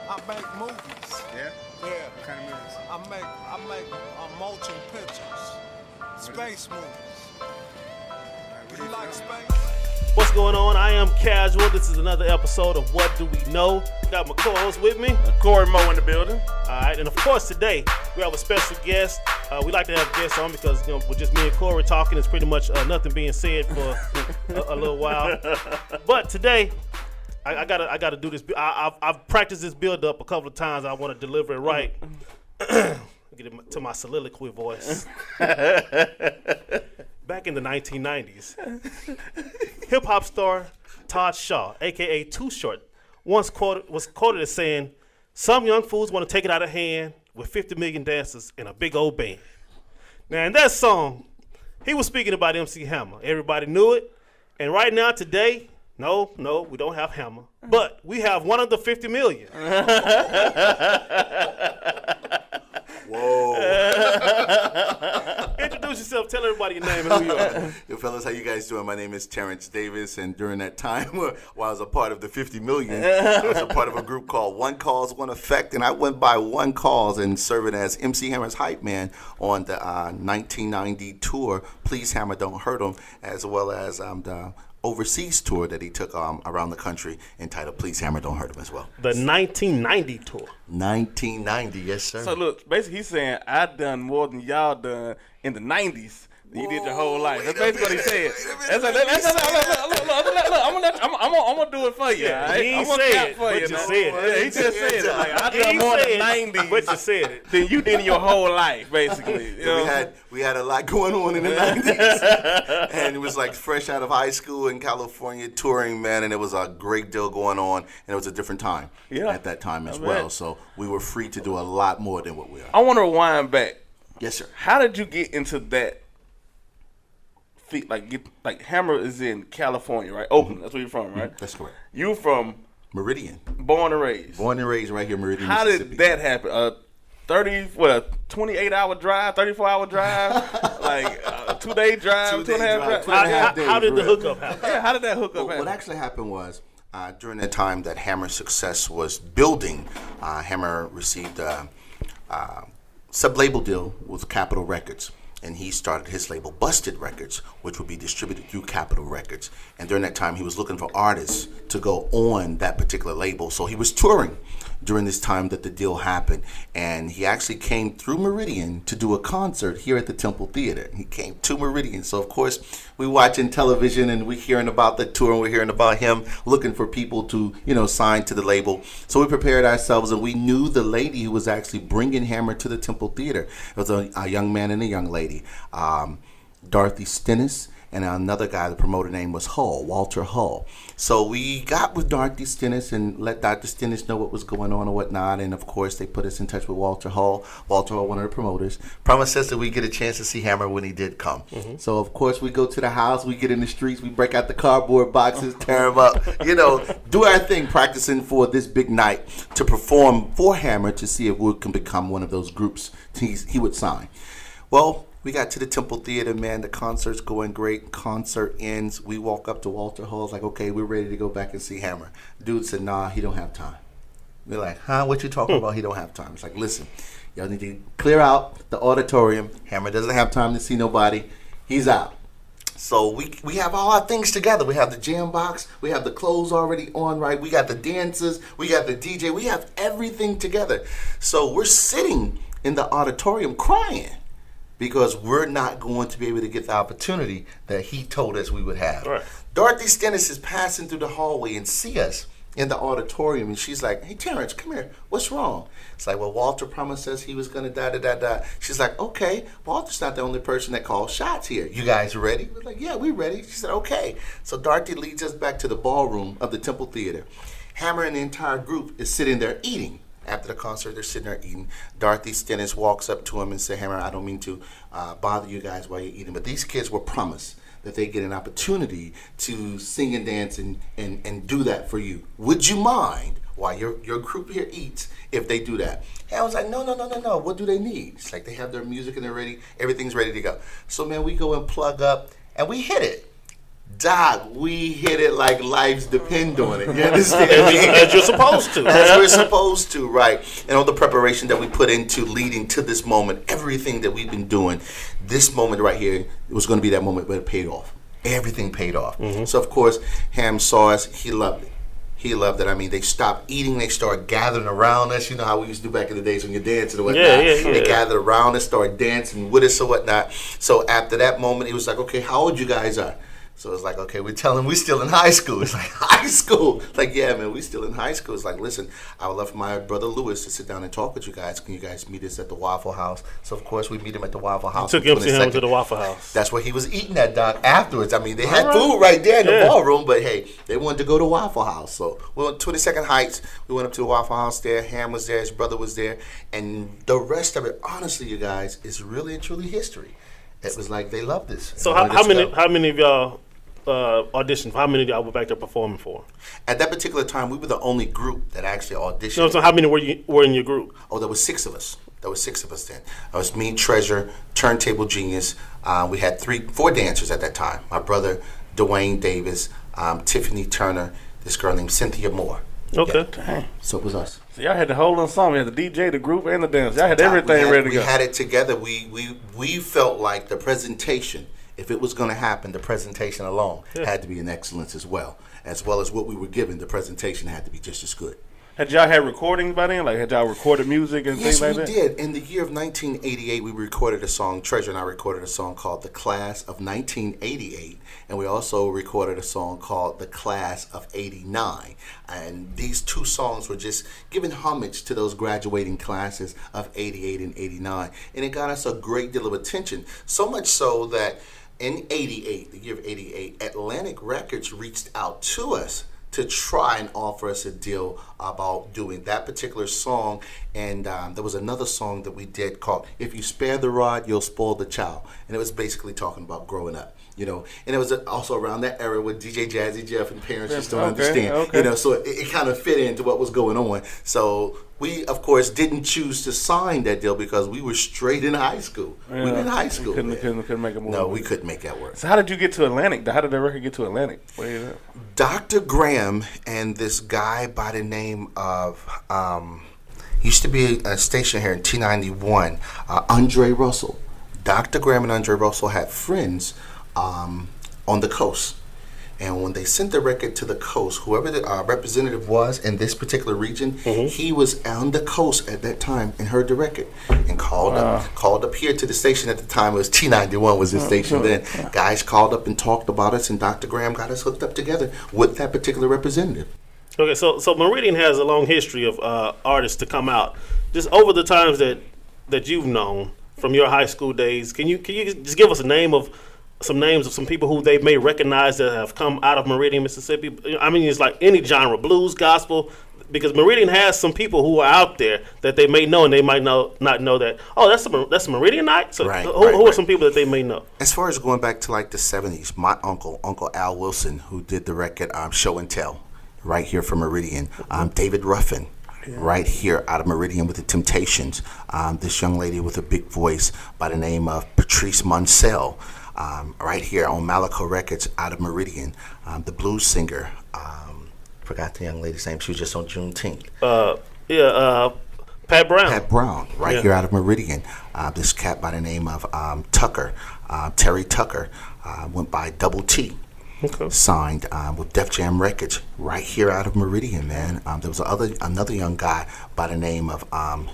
I make movies. Yeah? Yeah. What kind of movies? I make motion pictures. Space movies. What You do like know? space? What's going on? I am Casual. This is another episode of What Do We Know? Got my co-host with me. Cory Moe in the building. All right, and of course today we have a special guest. We like to have guests on because with just me and Cory talking, it's pretty much nothing being said for a little while. But today, I gotta do this. I've practiced this build up a couple of times. I want to deliver it right. Get it to my soliloquy voice. Back in the 1990s, hip-hop star Todd Shaw, a.k.a. Too Short, was quoted as saying, "Some young fools want to take it out of hand with 50 million dancers and a big old band." Now, in that song, he was speaking about MC Hammer. Everybody knew it. And right now, today, no, we don't have Hammer. But we have one of the 50 million. Whoa. Introduce yourself. Tell everybody your name and who you are. Yo, fellas, how you guys doing? My name is Terrance Davis, and during that time while I was a part of the 50 million, I was a part of a group called One Cause, One Effect, and I went by One Cause and serving as MC Hammer's hype man on the 1990 tour, Please Hammer, Don't Hurt Him, as well as the overseas tour that he took around the country entitled Please Hammer, Don't Hurt Him as well. The 1990 tour. 1990, yes, sir. So look, basically he's saying I done more than y'all done in the 90s than you did your whole life. That's basically what he said. That's like, look, I'm gonna do it for you. Right? He ain't I'm gonna say clap it, for but you. you said it. Yeah, he just said it. Like I He done ain't more say in the it, 90s but you said it. than you did in your whole life, basically. You know? We had a lot going on in the 90s, and it was like fresh out of high school in California touring, man, and it was a great deal going on, and it was a different time at that time as well. So we were free to do a lot more than what we are. I want to rewind back. Yes, sir. How did you get into that? Like Hammer is in California, right? Oakland, that's where you're from, right? That's correct. You from Meridian. born and raised. Born and raised right here in Meridian, How Mississippi. did that happen? A 28-hour drive, 34-hour drive, like a 2-day drive, 2.5 drive. How did the hookup happen? Yeah, how did that hook up What happen? actually happened was during that time that Hammer's success was building, Hammer received a sub-label deal with Capitol Records. And he started his label, Busted Records, which would be distributed through Capitol Records. And during that time, he was looking for artists to go on that particular label. So he was touring during this time that the deal happened. And he actually came through Meridian to do a concert here at the Temple Theater. He came to Meridian. So, of course, we watching television and we're hearing about the tour and we're hearing about him looking for people to, sign to the label. So we prepared ourselves and we knew the lady who was actually bringing Hammer to the Temple Theater. It was a young man and a young lady. Dorothy Stennis, and another guy, the promoter name was Walter Hull. So we got with Dorothy Stennis and let Dr. Stennis know what was going on and whatnot, and of course they put us in touch with Walter Hull. Walter Hull, one of the promoters, promised us that we get a chance to see Hammer when he did come. Mm-hmm. So of course we go to the house, we get in the streets, we break out the cardboard boxes, tear them up, do our thing, practicing for this big night to perform for Hammer to see if we can become one of those groups he would sign. Well, we got to the Temple Theater, man. The concert's going great. Concert ends. We walk up to Walter Hall's like, okay, we're ready to go back and see Hammer. Dude said, nah, he don't have time. We're like, huh? What you talking about? He don't have time. It's like, listen, y'all need to clear out the auditorium. Hammer doesn't have time to see nobody. He's out. So we have all our things together. We have the jam box. We have the clothes already on, right? We got the dancers. We got the DJ. We have everything together. So we're sitting in the auditorium crying, because we're not going to be able to get the opportunity that he told us we would have. Right. Dorothy Stennis is passing through the hallway and see us in the auditorium, and she's like, hey, Terrance, come here. What's wrong? It's like, well, Walter promised us he was going to da-da-da-da. She's like, okay, Walter's not the only person that calls shots here. You guys ready? We're like, yeah, we're ready. She said, okay. So Dorothy leads us back to the ballroom of the Temple Theater. Hammer and the entire group is sitting there eating. After the concert, they're sitting there eating. Dorothy Stennis walks up to him and says, Hammer, I don't mean to bother you guys while you're eating, but these kids were promised that they get an opportunity to sing and dance and do that for you. Would you mind, while your group here eats, if they do that? And I was like, no. What do they need? It's like they have their music and they're ready. Everything's ready to go. So, man, we go and plug up, and we hit it. Doc, we hit it like lives depend on it. You understand? As you're supposed to. As we're supposed to, right? And all the preparation that we put into leading to this moment, everything that we've been doing, this moment right here, it was going to be that moment where it paid off. Everything paid off. So, of course, Ham saw us. He loved it. He loved it. I mean, they stopped eating. They started gathering around us. You know how we used to do back in the days when you're dancing and whatnot. They gathered around us, started dancing with us or whatnot. So after that moment, he was like, okay, how old you guys are? So it's like, okay, we tell him we still in high school. It's like, high school? Like, yeah, man, we still in high school. It's like, listen, I would love for my brother Lewis to sit down and talk with you guys. Can you guys meet us at the Waffle House? So, of course, we meet him at the Waffle House. Took him to the Waffle House. That's where he was eating that, Doc, afterwards. I mean, they had food right there in the ballroom, but, hey, they wanted to go to Waffle House. So we went 22nd Heights. We went up to the Waffle House there. Ham was there. His brother was there. And the rest of it, honestly, you guys, is really and truly history. It was like they loved this. So how many of y'all auditioned? How many of y'all were back there performing for? At that particular time, we were the only group that actually auditioned. No, so how many were in your group? Oh, there was 6 of us. There was 6 of us then. It was me, Treasure, Turntable Genius. We had 4 dancers at that time. My brother, Dwayne Davis, Tiffany Turner, this girl named Cynthia Moore. Okay. Dang. So it was us. So y'all had the whole ensemble. You had the DJ, the group, and the dance. Y'all had everything ready to go. We had it together. We felt like the presentation, if it was going to happen, the presentation alone had to be an excellence as well as what we were given. The presentation had to be just as good. Had y'all had recordings by then? Like, had y'all recorded music and things like that? Yes, we did. In the year of 1988, we recorded a song. Treasure and I recorded a song called "The Class of 1988," and we also recorded a song called "The Class of '89." And these 2 songs were just giving homage to those graduating classes of '88 and '89, and it got us a great deal of attention. So much so that in '88, the year of '88, Atlantic Records reached out to us to try and offer us a deal about doing that particular song. And there was another song that we did called "If You Spare the Rod, You'll Spoil the Child." And it was basically talking about growing up, you know. And it was also around that era with DJ Jazzy Jeff and Parents Just Don't Understand. You know, so it kind of fit into what was going on. So we, of course, didn't choose to sign that deal because we were straight in high school. Yeah, we were in high school. Couldn't make it move. No, we couldn't make that work. So how did you get to Atlantic? How did the record get to Atlantic? Dr. Graham and this guy by the name of, used to be a station here in T91, Andre Russell. Dr. Graham and Andre Russell had friends on the coast. And when they sent the record to the coast, whoever the representative was in this particular region, he was on the coast at that time and heard the record and called up here to the station at the time. It was T91 was the station then. Guys called up and talked about us, and Dr. Graham got us hooked up together with that particular representative. Okay, so Meridian has a long history of artists to come out. Just over the times that you've known from your high school days, can you just give us some names of some people who they may recognize that have come out of Meridian, Mississippi? I mean, it's like any genre, blues, gospel, because Meridian has some people who are out there that they may know, and they might not know that, oh, that's a Meridian night? So who are some people that they may know? As far as going back to like the 70s, my Uncle Al Wilson, who did the record Show and Tell, right here from Meridian. David Ruffin, right here out of Meridian with the Temptations. This young lady with a big voice by the name of Patrice Munsell. Right here on Malaco Records out of Meridian, the blues singer. Forgot the young lady's name. She was just on Juneteenth. Pat Brown. Pat Brown, right here out of Meridian. This cat by the name of Tucker, Terry Tucker, went by Double T. Okay. Signed with Def Jam Records right here out of Meridian, man. There was another young guy by the name of,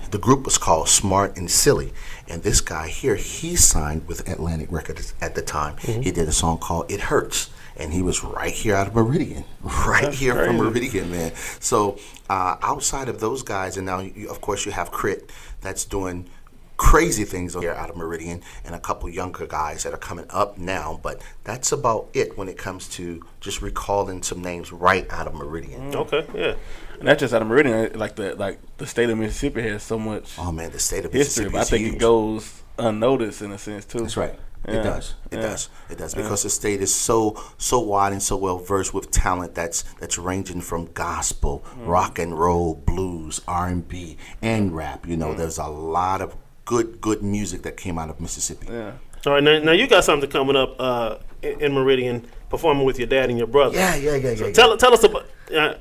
the group was called Smart and Silly. And this guy here, he signed with Atlantic Records at the time. He did a song called It Hurts. And he was right here out of Meridian, That's here crazy. From Meridian, man. So outside of those guys, and now, of course, you have Crit that's doing crazy things here out of Meridian, and a couple younger guys that are coming up now, but that's about it when it comes to just recalling some names right out of Meridian. Okay, yeah. And that's just out of Meridian. Like the state of Mississippi has so much. Oh man, the state of history. Mississippi. I think huge. It goes unnoticed in a sense too. That's right. Yeah. It does. It does. It does because the state is so wide and so well versed with talent that's ranging from gospel, rock and roll, blues, R&B, and rap. You know, there's a lot of good music that came out of Mississippi. Yeah. All right, now you got something coming up in Meridian, performing with your dad and your brother. Yeah. Tell us about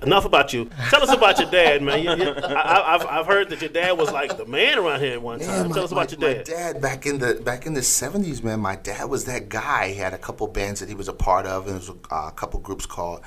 enough about you. Tell us about your dad, man. I've heard that your dad was like the man around here at one time. Tell us about your dad. My dad back in the 70s, man. My dad was that guy. He had a couple bands that he was a part of, and there was a couple groups called.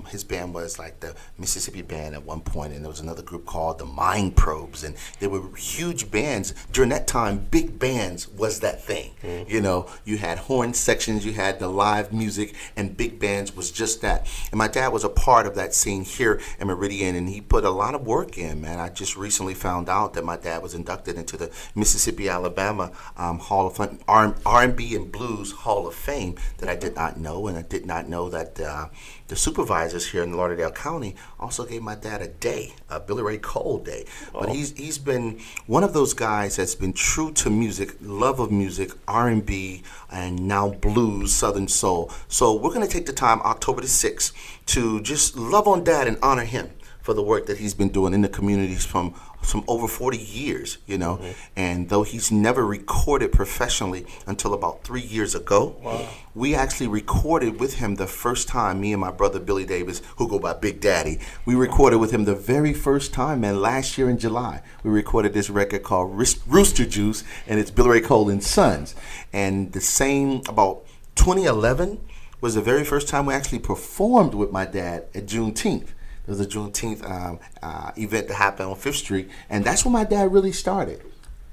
His band was like the Mississippi Band at one point, and there was another group called the Mind Probes, and they were huge bands during that time. Big bands was that thing. You know, you had horn sections, you had the live music, and big bands was just that. And my dad was a part of that scene here in Meridian, and he put a lot of work in, man. I just recently found out that my dad was inducted into the Mississippi Alabama Hall of Fame, R&B and Blues Hall of Fame, that I did not know, and I did not know that the supervisors here in Lauderdale County also gave my dad a day, a Billy Ray Cole day. But he's been one of those guys that's been true to music, love of music, R&B, and now blues, Southern soul. So we're going to take the time, October the 6th, to just love on Dad and honor him for the work that he's been doing in the communities from some over 40 years, you know. And though he's never recorded professionally until about 3 years ago, we actually recorded with him the first time, me and my brother Billy Davis, who go by Big Daddy. We recorded with him the very first time, man, last year in July. We recorded this record called Rooster Juice, and it's Billy Ray Cole and Sons. And the same, about 2011 was the very first time we actually performed with my dad at Juneteenth. There was a Juneteenth event that happened on 5th Street, and that's when my dad really started.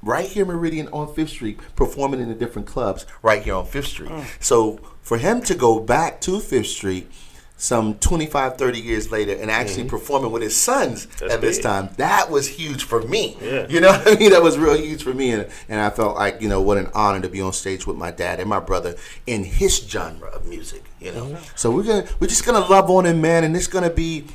Right here in Meridian on 5th Street, performing in the different clubs right here on 5th Street. So for him to go back to 5th Street some 25, 30 years later and actually performing with his sons at this time, that was huge for me. You know what I mean? That was real huge for me. And I felt like, you know, what an honor to be on stage with my dad and my brother in his genre of music, you know. So we're just gonna love on him, man, and it's gonna be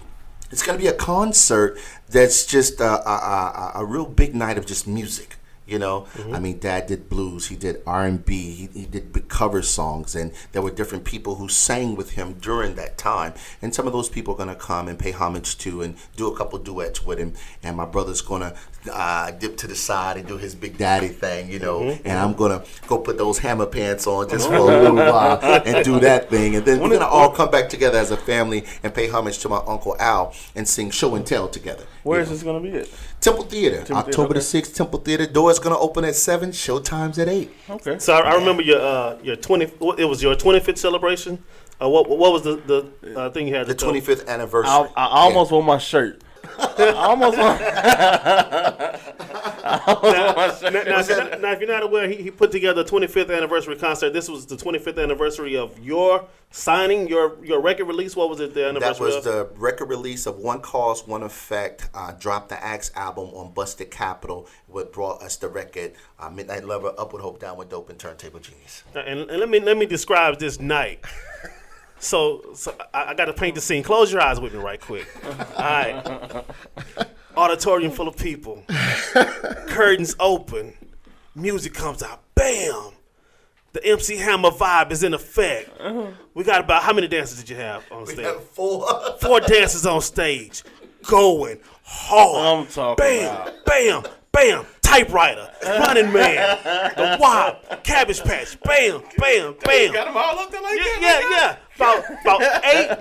a concert that's just a real big night of just music. You know, I mean, Dad did blues, he did R&B, he did big cover songs, and there were different people who sang with him during that time. And some of those people are going to come and pay homage to and do a couple duets with him. And my brother's going to dip to the side and do his Big Daddy thing, you know. And I'm going to go put those hammer pants on just for a little while and do that thing. And then we're going to all come back together as a family and pay homage to my Uncle Al and sing Show and Tell together. Where is this going to be at? Temple Theater, October the 6th, Temple Theater. Doors going to open at 7, showtime's at 8. Okay. So I remember your 25th celebration. What was the thing you had? The 25th anniversary. I almost wore my shirt. I almost wore Now, if you're not aware, he put together a 25th anniversary concert. This was the 25th anniversary of your signing, your record release. What was it, the anniversary That was the record release of One Cause, One Effect, Drop the Axe album on Busted Capital, what brought us the record, Midnight Lover, Upward Hope, Downward Dope, and Turntable Genius. And let me describe this night. So I got to paint the scene. Close your eyes with me right quick. All right. Auditorium full of people. Curtains open. Music comes out. Bam. The MC Hammer vibe is in effect. We got about, how many dancers did you have on stage? We had 4. 4 dancers on stage. Going hard. I'm talking bam, about. bam, bam. Typewriter. Running Man. The Wop. Cabbage Patch. Bam, bam, bam. Got them all up there like Yeah. About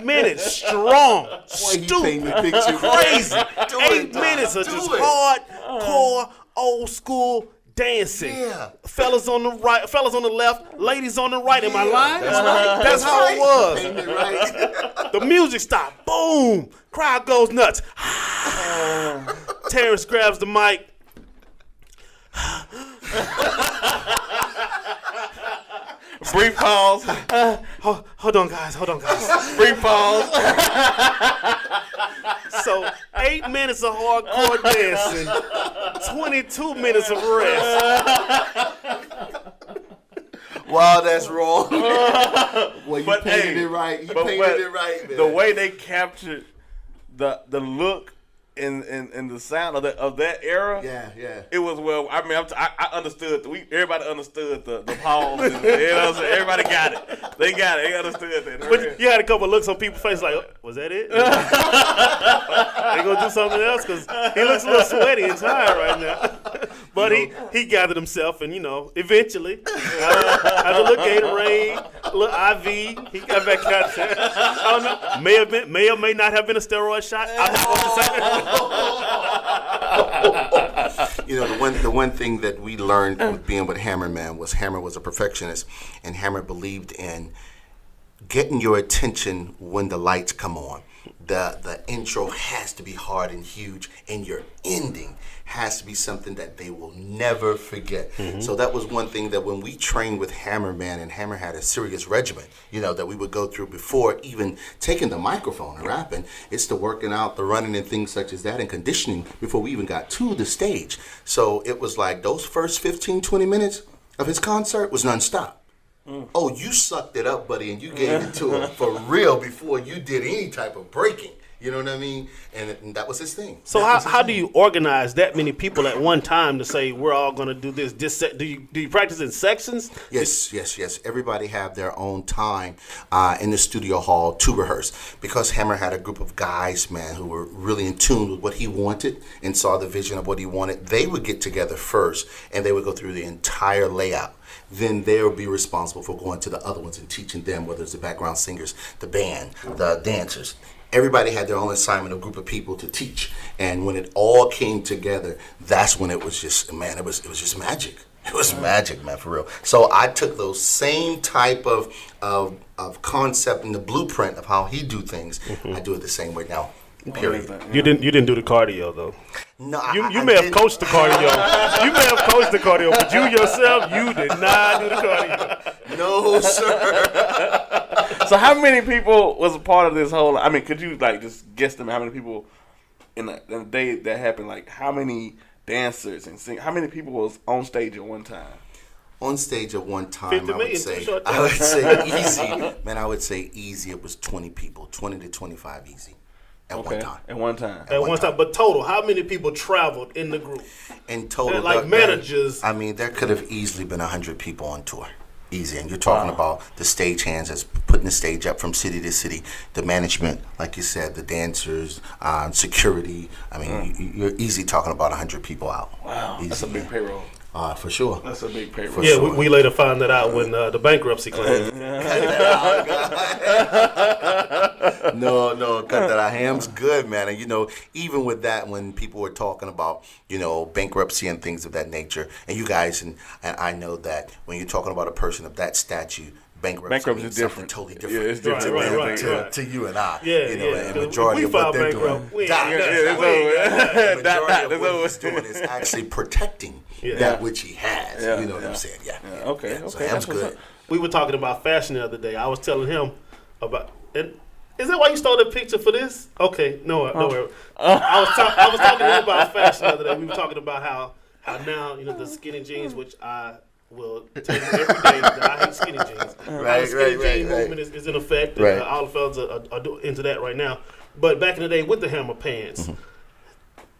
8 minutes strong. Stupid. Crazy. 8 minutes of just hardcore, old school dancing. Yeah. Fellas on the right, fellas on the left, ladies on the right. Am I lying? That's how it was. Right. The music stopped. Boom. Crowd goes nuts. Terrance grabs the mic. Brief pause. Hold on, guys. Brief pause. So 8 minutes of hardcore dancing, 22 minutes of rest. Wow, that's wrong. Well, you painted it right. You painted it right, man. The way they captured the look and the sound of that era. Yeah. It was, well, I mean, I understood. Everybody understood the pause. And, you know what I'm saying? Everybody got it. They got it. They understood that. But you had a couple of looks on people's face like, was that it? They gonna do something else because he looks a little sweaty and tired right now. But he gathered himself, and eventually, had a little Gatorade, a little IV. He got back out there. I don't know. May or may not have been a steroid shot. I'm not going to say. The one thing that we learned with being with Hammer, man, was Hammer was a perfectionist, and Hammer believed in getting your attention when the lights come on. The intro has to be hard and huge, and your ending has to be something that they will never forget. So that was one thing that when we trained with Hammer, man, and Hammer had a serious regimen, that we would go through before even taking the microphone and rapping. It's the working out, the running, and things such as that, and conditioning before we even got to the stage. So it was like those first 15, 20 minutes of his concert was nonstop. Oh, you sucked it up, buddy, and you gave it to him for real before you did any type of breaking. You know what I mean? And that was his thing. So how do you organize that many people at one time to say we're all going to do this? Do you practice in sections? Yes. Everybody have their own time in the studio hall to rehearse, because Hammer had a group of guys, man, who were really in tune with what he wanted and saw the vision of what he wanted. They would get together first, and they would go through the entire layout. Then they'll be responsible for going to the other ones and teaching them, whether it's the background singers, the band, the dancers. Everybody had their own assignment, a group of people to teach. And when it all came together, that's when it was just, man, it was just magic. It was magic, man, for real. So I took those same type of concept and the blueprint of how he do things. I do it the same way now. Period. You didn't do the cardio though. No, you may have coached the cardio. You may have coached the cardio, but you yourself, you did not do the cardio. No, sir. So how many people was a part of this whole? I mean, could you just guess them? How many people in the day that happened? Like how many dancers and how many people was on stage at one time? On stage at one time, 50 I million, would say easy. Man, I would say easy. It was 20 people, 20 to 25 easy. At one time. At one time. But total, how many people traveled in the group? In total, like managers. There could have easily been 100 people on tour. Easy. And you're talking about the stage hands that's putting the stage up from city to city, the management, like you said, the dancers, security. You're easy talking about 100 people out. Wow. Easy, that's a big payroll. For sure. That's a big payroll. Yeah, we later found that out when the bankruptcy claim. No, cut that out. Ham's good, man. And even with that, when people were talking about bankruptcy and things of that nature, and you guys and I know that when you're talking about a person of that stature, bankruptcy is different. Totally different. Yeah, it's different to you and I. Yeah. And majority of what they're doing. The majority of what he's doing is actually protecting that which he has. You know what I'm saying? Yeah. Okay. So Ham's good. We were talking about fashion the other day. I was telling him about. Is that why you stole that picture for this? Okay, no. I was talking to him about fashion the other day. We were talking about how now the skinny jeans, which I will tell you every day that I hate skinny jeans. The skinny jean movement is in effect. And, all the fellas are into that right now. But back in the day with the Hammer pants,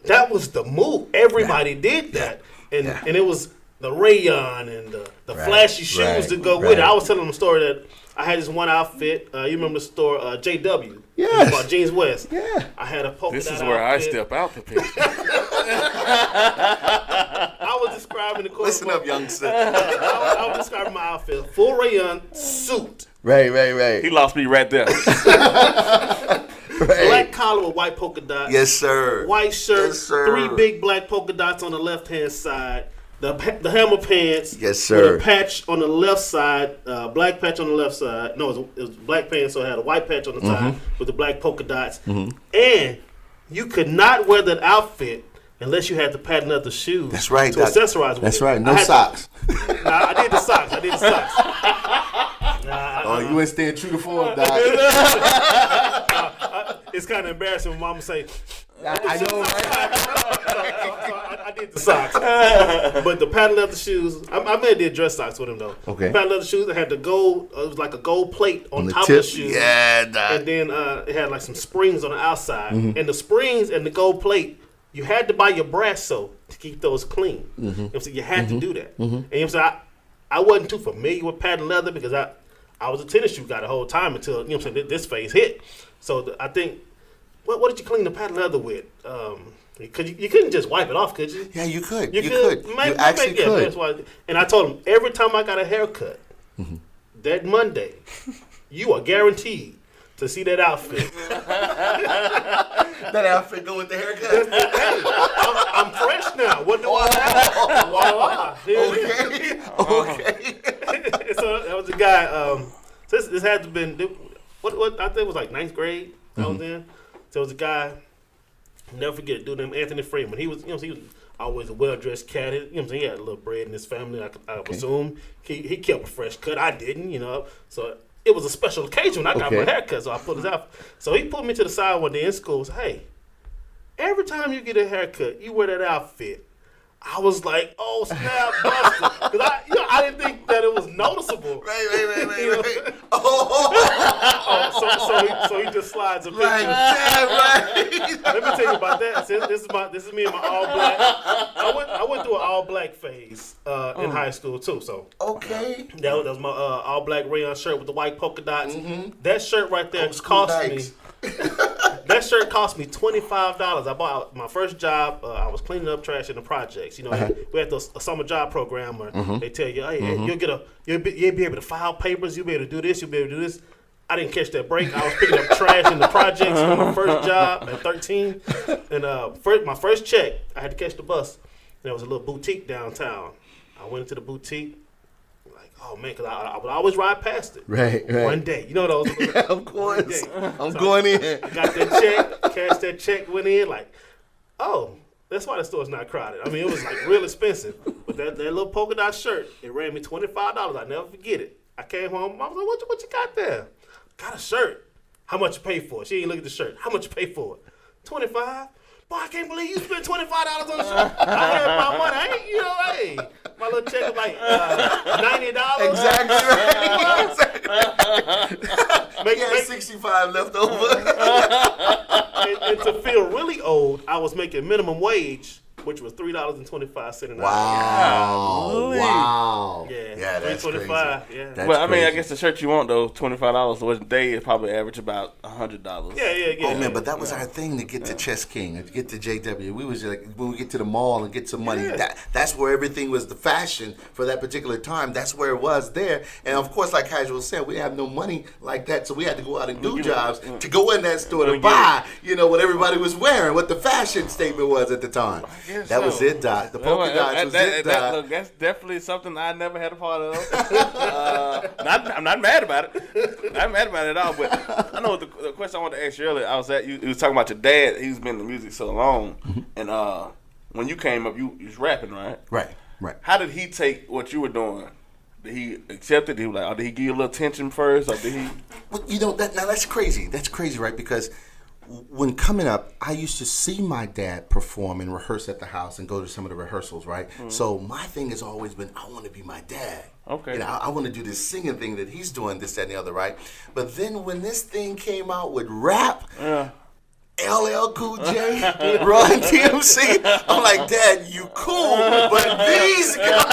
that was the move. Everybody did that, and it was the Rayon and the flashy shoes to go with it. I was telling them a story that I had this one outfit. You remember the store JW? Yes. About Jeans West. Yeah. I had a polka dot This is where outfit. I step out the picture. I was describing the Listen up, youngster. I was describing my outfit. Full Rayon suit. Right. He lost me right there. Black collar with white polka dots. Yes, sir. White shirt. Yes, sir. 3 big black polka dots on the left-hand side. The Hammer pants. Yes, sir. With a patch on the left side. Black patch on the left side. No, it was black pants, so it had a white patch on the side with the black polka dots. And you could not wear that outfit unless you had the patent leather shoes. That's right. To accessorize with That's it. right. No socks. I did the socks. You ain't staying true to form, Doc. It's kind of embarrassing when Mama say, I know, right? I did the socks. But the patent leather shoes, I may have did dress socks with them though. Okay. The patent leather shoes, it had the gold, it was like a gold plate on the top tip? of the shoe. Yeah, Doc. And then it had like some springs on the outside. And the springs and the gold plate, you had to buy your brass soap to keep those clean. So you had to do that. And so I wasn't too familiar with patent leather because I was a tennis shoe guy the whole time until this phase hit. So I think, what did you clean the patent leather with? Cause you couldn't just wipe it off, could you? Yeah, you could. You could. You actually could. That's why. And I told him every time I got a haircut that Monday, you are guaranteed to see that outfit. That outfit go with the haircut. I'm fresh now. What do I have? Voila. Okay. So that was the guy. So this had to have been what I think it was like 9th grade. I was in. So it was a guy. Never forget it, dude named Anthony Freeman. He was, he was always a well-dressed cat. He had a little bread in his family. I presume he kept a fresh cut. I didn't, So it was a special occasion when I got my haircut, so I pulled his out. So he pulled me to the side one day in school and said, "Hey, every time you get a haircut, you wear that outfit." I was like, "Oh snap, buster!" Because I didn't think that it was noticeable. Right. So he just slides a picture. Right. Let me tell you about that. This is me in my all black. I went through an all black phase in high school too. So Okay. that was my all black Rayon shirt with the white polka dots. That shirt right there cost me. That shirt cost me $25. I bought my first job. I was cleaning up trash in the projects. We had a summer job program where they tell you, "Hey, you'll be able to file papers. You'll be able to do this. You'll be able to do this." I didn't catch that break. I was picking up trash in the projects for my first job at 13. And my first check, I had to catch the bus. There was a little boutique downtown. I went into the boutique. Oh man, because I would always ride past it. Right. One day, those. Yeah, of course. I'm going in. I got that check, cashed that check, went in that's why the store's not crowded. I mean, it was like real expensive. But that little polka dot shirt, it ran me $25. I'll never forget it. I came home, I was like, what you got there? Got a shirt. How much you pay for it? She didn't look at the shirt. How much you pay for it? $25. Boy, I can't believe you spent $25 on a shirt. I had my money. My little check was like $90. Exactly. Make 65 left over. And to feel really old, I was making minimum wage, which was $3.25 an hour. Wow. Yeah, that's crazy. $3.25. Yeah. That's Well, I mean, I crazy. guess the shirt you want though, $25. So a day is probably average about $100. Yeah. Oh man, but that was our thing to get to Chess King, to get to JW. We was like when we get to the mall and get some money. Yeah. That's where everything was the fashion for that particular time. That's where it was there. And of course, like Casual said, we have no money like that, so we had to go out and do jobs to go in that store to buy, what everybody was wearing, what the fashion statement was at the time. That was it, Doc. The polka dots was it, Doc. Look, that's definitely something I never had a part of. I'm not mad about it. Not mad about it at all. But I know the question I wanted to ask you earlier. I was you was talking about your dad. He's been in music so long, and when you came up, you was rapping, right? Right. How did he take what you were doing? Did he accept it? Did he was like, or did he give you a little attention first, or did he? Well, that's crazy. That's crazy, right? Because when coming up, I used to see my dad perform and rehearse at the house and go to some of the rehearsals, right? So my thing has always been, I want to be my dad. Okay. I want to do this singing thing that he's doing, this, that, and the other, right? But then when this thing came out with rap, LL Cool J, Run TMC, I'm like, Dad, you cool, but these guys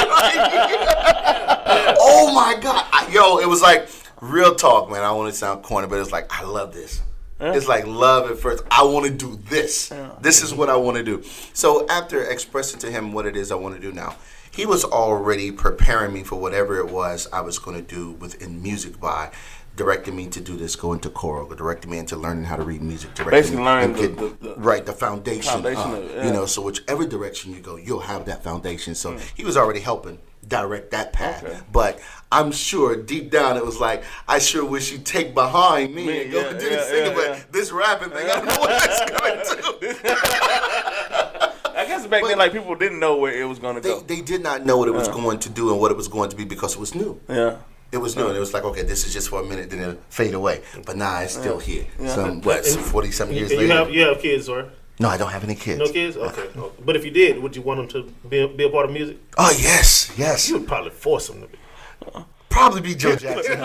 right here, oh my God. It was like, real talk, man. I don't want to sound corny, but it's like, I love this. It's like love at first. I want to do this. This is what I want to do. So after expressing to him what it is I want to do now, he was already preparing me for whatever it was I was going to do within music by directing me to do this, go into choral, directing me into learning how to read music. Basically learning the foundation. So whichever direction you go, you'll have that foundation. So he was already helping direct that path. Okay. But I'm sure deep down it was like, I sure wish you'd take behind me and go do this singing, but this rapping thing, I don't know what that's going to do. I guess back then, like, people didn't know where it was going to go. They did not know what it was going to do and what it was going to be because it was new. Yeah. It was new, and it was like, okay, this is just for a minute, then it'll fade away. But nah, it's still here. 40-something years later. You have kids, right? No, I don't have any kids. No kids? Okay. But if you did, would you want them to be a part of music? Oh, yes. You would probably force them to be. Probably be Joe Jackson.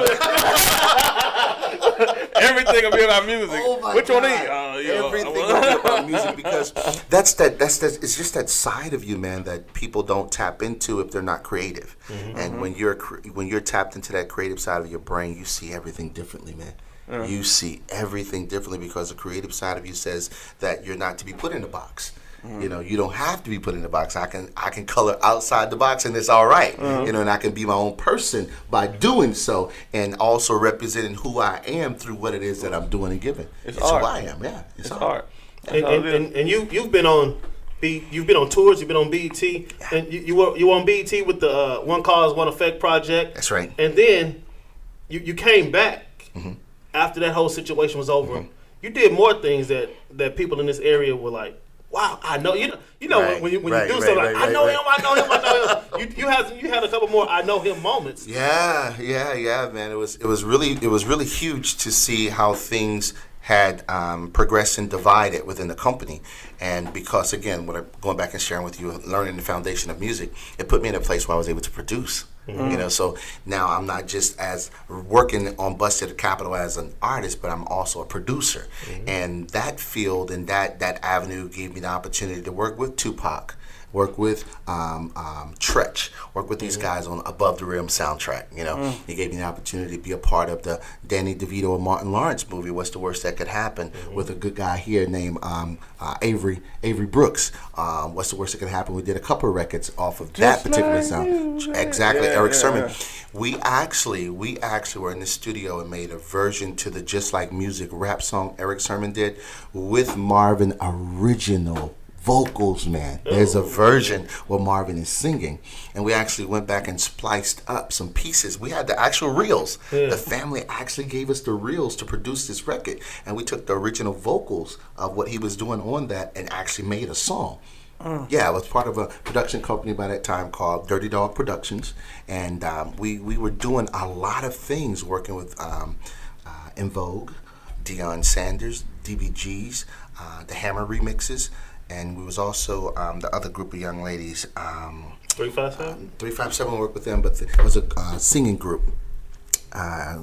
Everything will be about music. Oh my Which God. one is? Everything will be about music because that's it's just that side of you, man, that people don't tap into if they're not creative. And when you're tapped into that creative side of your brain, you see everything differently, man. You see everything differently because the creative side of you says that you're not to be put in a box. You know, you don't have to be put in a box. I can color outside the box and it's all right. You know, and I can be my own person by doing so, and also representing who I am through what it is that I'm doing and giving. It's who I am. Yeah, it's art. And you've been on tours. You've been on BET, and you were on BET with the One Cause One Effect project. That's right. And then you came back after that whole situation was over. You did more things that people in this area were like, wow, I know you know Right, when you do right, something right, like I know right. him, I know him, I know him. You had a couple more I know him moments. Yeah, man. It was really huge to see how things had progressed and divided within the company. And because, again, when I'm going back and sharing with you, learning the foundation of music, it put me in a place where I was able to produce. You know, so now I'm not just as working on Busted Capital as an artist, but I'm also a producer. And that field and that avenue gave me the opportunity to work with Tupac, work with Tretch, work with these guys on Above the Rim soundtrack. You know, he gave me the opportunity to be a part of the Danny DeVito and Martin Lawrence movie, What's the Worst That Could Happen, with a good guy here named Avery Brooks. What's the Worst That Could Happen? We did a couple of records off of that particular sound. Exactly, Eric Sermon. We actually were in the studio and made a version to the Just Like Music rap song Eric Sermon did with Marvin original vocals, man. There's a version where Marvin is singing, and we actually went back and spliced up some pieces. We had the actual reels. The family actually gave us the reels to produce this record, and we took the original vocals of what he was doing on that and actually made a song. Yeah, I was part of a production company by that time called Dirty Dog Productions, and we were doing a lot of things, working with In Vogue, Deion Sanders, DBGs, the Hammer remixes, and we was also the other group of young ladies. 357? 357 worked with them, but it was a singing group,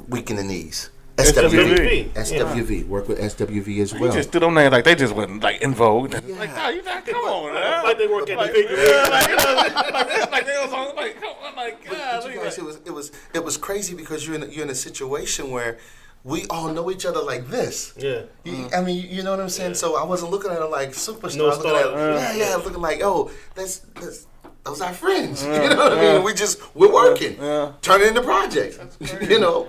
Weak in the Knees. SWV. Work with SWV as well. You just stood on there like they just went like In Vogue. Like, no, you not, come on, man. Like they work at the big like they was on, like, come on, like, God. But you guys, it was crazy because you're in a situation where we all know each other like this. Yeah. I mean, you know what I'm saying? Yeah. So I wasn't looking at her like superstar. No looking at looking like, oh, that's those are friends. You know what I mean? We're working, turning into projects. You know,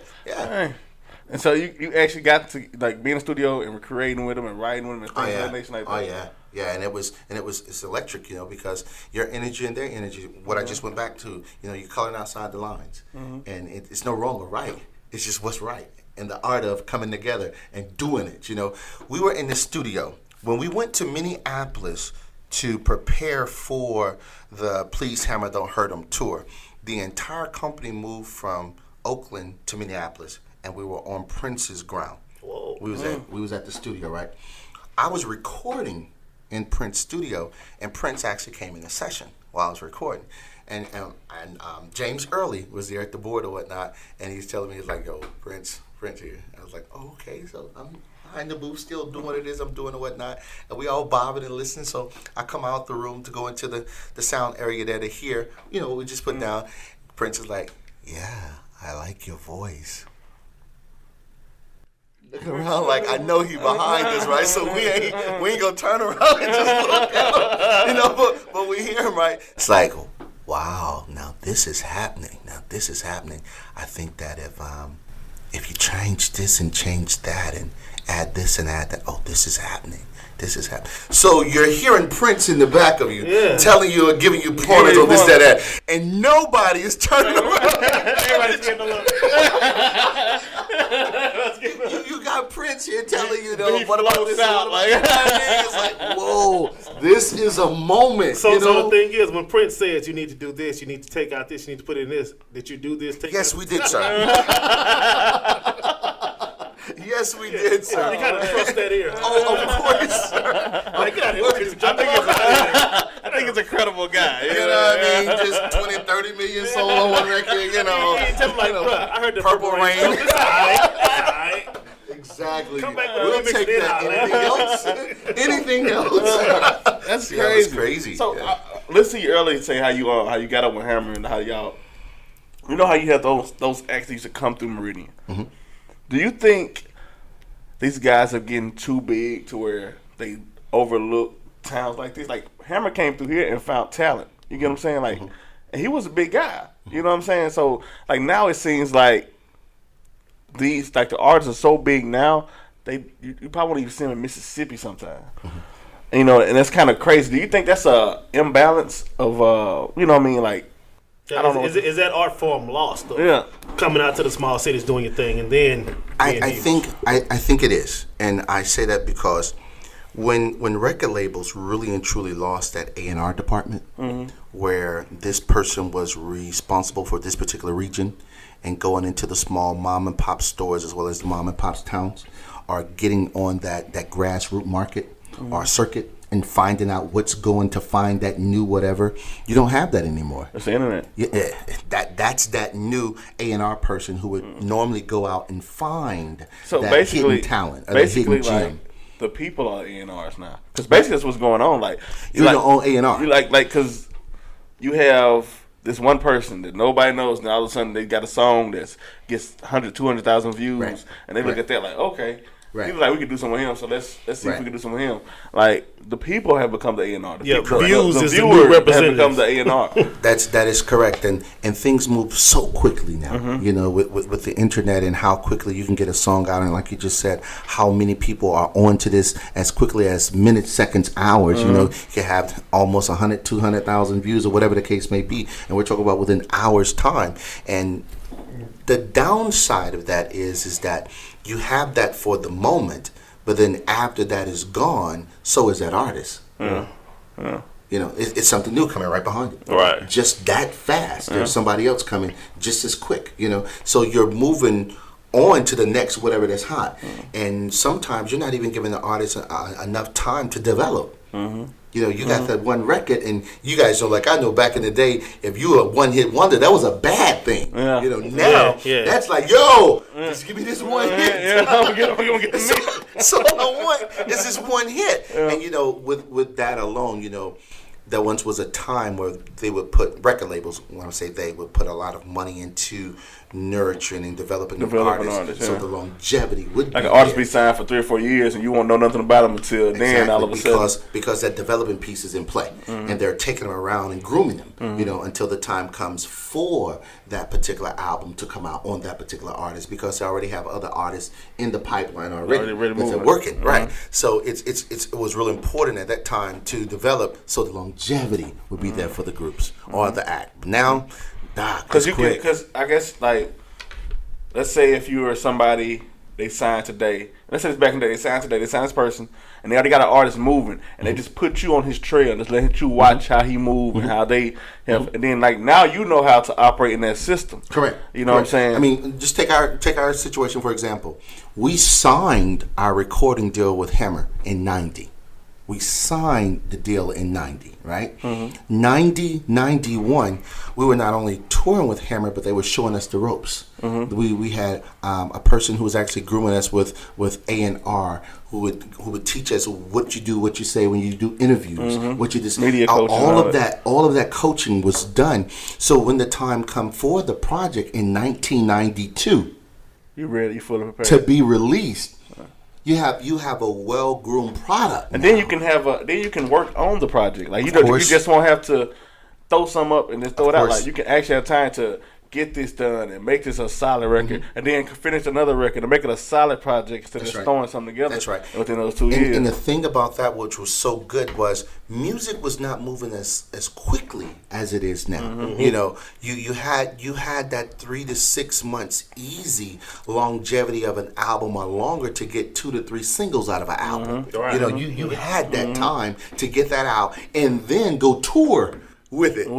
And so you actually got to like be in the studio and creating with them and writing with them and things like that. Oh yeah, and it's electric, you know, because your energy and their energy. What I just went back to, you know, you're coloring outside the lines, and it's no wrong or right. It's just what's right, and the art of coming together and doing it. You know, we were in the studio when we went to Minneapolis to prepare for the Please Hammer Don't Hurt 'Em tour. The entire company moved from Oakland to Minneapolis, and we were on Prince's ground. Whoa. We was at the studio, right? I was recording in Prince's studio, and Prince actually came in a session while I was recording. And James Early was there at the board or whatnot, and he's telling me, he's like, yo, Prince here. I was like, oh, okay, so I'm behind the booth still doing what it is I'm doing and whatnot. And we all bobbing and listening, so I come out the room to go into the sound area there to hear, you know, we just put down. Prince is like, yeah, I like your voice. Looking around like I know he behind us, right? So we ain't gonna turn around and just look at him, you know. But we hear him, right? It's like, wow, now this is happening. I think that if you change this and change that and add this and add that, this is happening. So you're hearing Prince in the back of you, telling you or giving you pointers on this, that, and nobody is turning around. Everybody's getting a look. You got Prince here telling you, though, what about this? It's like, whoa, this is a moment. So, you know? so the thing is, when Prince says you need to do this, you need to take out this, you need to put in this, did you do this? Yes, we did, sir. Yes, we did, sir. You gotta trust that ear. Oh, of course, sir. Like, I think it's a credible guy. You know what I mean? Just 20, 30 million sold on one record, you know. Tell me, like, bruh, I heard the Purple Rain. It's all right. Exactly. Come back we'll with take that. Anything else? That's crazy. That's crazy. So listen to you earlier say how you got up with Hammer and how y'all, you know how you had those acts that used to come through Meridian. Mm-hmm. Do you think these guys are getting too big to where they overlook towns like this. Like Hammer came through here and found talent. You get what I'm saying? Like, and he was a big guy. You know what I'm saying? So like now it seems like these like the artists are so big now. You probably won't even see them in Mississippi sometimes. You know, and that's kind of crazy. Do you think that's a imbalance of you know what I mean? Like, I don't know. Is that art form lost? Though? Yeah, coming out to the small cities, doing your thing, and then I think it is, and I say that because when record labels really and truly lost that A&R department, where this person was responsible for this particular region, and going into the small mom and pop stores as well as the mom and pop towns, are getting on that grassroots market or circuit and finding out what's going to find that new whatever. You don't have that anymore. it's the internet. Yeah, that's that new A&R person who would normally go out and find that hidden talent, or basically, that hidden gem. like the people are A&Rs now, because basically that's what's going on. Like You're your own A&R. You like because you have this one person that nobody knows, and all of a sudden they got a song that gets 100, 200,000 views, Right. and they look at that like, okay. Right. He was like, we could do something with him, so let's see if Right. we can do something with him. Like the people have become the A&R. The Yeah, people, views the is the viewers new have representatives. become the A&R. That is correct, and things move so quickly now. You know, with the internet and how quickly you can get a song out, and like you just said, how many people are onto this as quickly as minutes, seconds, hours. You know, you can have almost 100, 200,000 views or whatever the case may be, and we're talking about within hours' time. And the downside of that is that you have that for the moment, but then after that is gone, so is that artist. You know, it's something new coming right behind it. Right. Just that fast. There's somebody else coming just as quick, you know. So you're moving on to the next whatever that's hot. And sometimes you're not even giving the artist enough time to develop. You know, you got that one record, and you guys know, like I know back in the day, if you were a one-hit wonder, that was a bad thing. Yeah. You know, now that's like, yo, just give me this one hit. Yeah, I'm gonna get the So all I want is this one hit. And you know, with that alone, you know, there once was a time where they would put record labels. When I say they would put a lot of money into nurturing and developing artists, so the longevity would like be an artist there. be signed for 3 or 4 years, and you won't know nothing about them until then. All of a sudden, because that development piece is in play, and they're taking them around and grooming them, you know, until the time comes for that particular album to come out on that particular artist, because they already have other artists in the pipeline already Already because they're moving. working, right? So it was really important at that time to develop, so the longevity would be there for the groups or the act. Now, because I guess like, let's say if you were somebody they signed today, let's say it's back in the day, they signed this person, and they already got an artist moving, and they just put you on his trail, just let you watch how he move and how they have, and then like now you know how to operate in that system. Correct. You know what I'm saying? I mean, just take our situation for example. We signed our recording deal with Hammer in '90. We signed the deal in 90, right? 90, 91, we were not only touring with Hammer, but they were showing us the ropes. We had a person who was actually grooming us with A&R, who would teach us what you do, what you say when you do interviews, what you just media coaching, all of that coaching was done. So when the time come for the project in 1992, you're ready, fully prepared to be released. You have a well groomed product, and now. then you can work on the project. Like you just won't have to throw some up and just throw it out. Like you can actually have time to get this done and make this a solid record, and then finish another record and make it a solid project instead of throwing something together. That's right. Within those 2 years. And the thing about that, which was so good, was music was not moving as quickly as it is now. You know, you had that 3 to 6 months easy longevity of an album, or longer, to get 2 to 3 singles out of an album. You know, you had that time to get that out and then go tour with it. You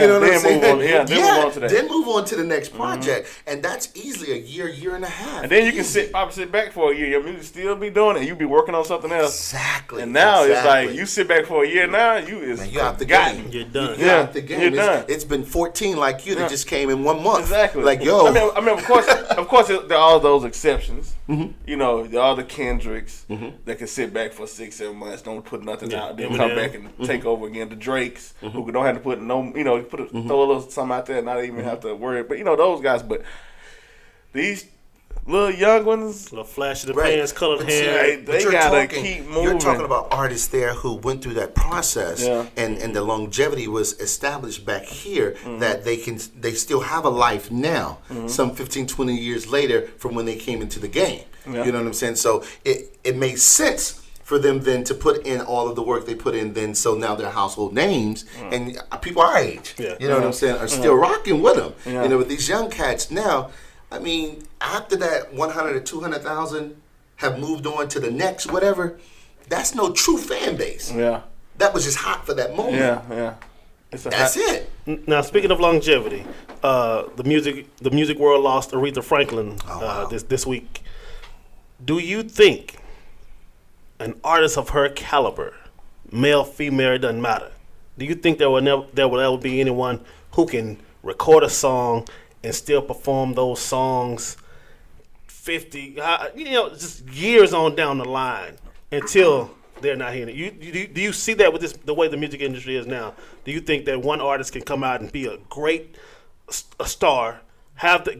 know what I'm saying? Move on to that. Then move on to the next project. And that's easily a year and a half. And then you can sit back for a year. Your music still be doing it. You be working on something else. Exactly. And now it's like you sit back for a year now, you out the game. You're done. You're out the game. You're done. It's been 14 like you that just came in 1 month. Exactly. Like, yo. I mean, of course, there are all those exceptions. You know, there are the Kendricks that can sit back for 6-7 months, don't put nothing out, then come back and take over again. The Drakes who don't have to put throw a little something out there, and not even have to worry. But you know those guys. But these little young ones. Little flash of the Right. pants, colored But see, hair. They you're gotta talking- keep moving. You're talking about artists there who went through that process, Yeah. and the longevity was established back here that they still have a life now, some 15, 20 years later from when they came into the game. Yeah. You know what I'm saying? So it made sense for them then to put in all of the work they put in then, so now they're household names, and people our age, Yeah. you know what I'm saying, are still rocking with them. Yeah. You know, with these young cats now, I mean, after that 100 or 200,000 have moved on to the next whatever, that's no true fan base. Yeah, That was just hot for that moment. yeah. It's a That's hot- it. Now, speaking of longevity, the music world lost Aretha Franklin wow. this week. Do you think an artist of her caliber, male, female, it doesn't matter, do you think there will ever be anyone who can record a song and still perform those songs 50, just years on down the line until they're not hearing it? Do you see that with the way the music industry is now? Do you think that one artist can come out and be a star,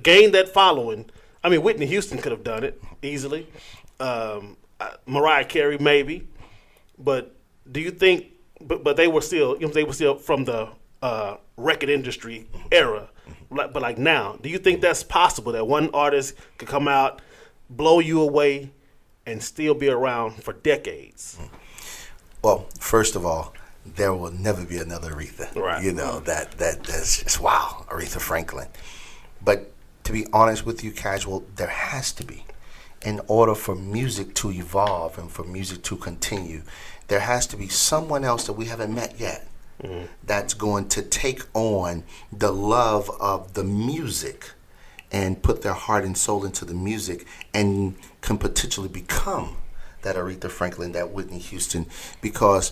gain that following? I mean, Whitney Houston could have done it easily. Mariah Carey maybe, but do you think? But they were still, from the record industry era. But like now, do you think that's possible that one artist could come out, blow you away, and still be around for decades? Well, first of all, there will never be another Aretha. Right. You know, that's just wow, Aretha Franklin. But to be honest with you, Casual, there has to be. In order for music to evolve and for music to continue, there has to be someone else that we haven't met yet that's going to take on the love of the music and put their heart and soul into the music and can potentially become that Aretha Franklin, that Whitney Houston. Because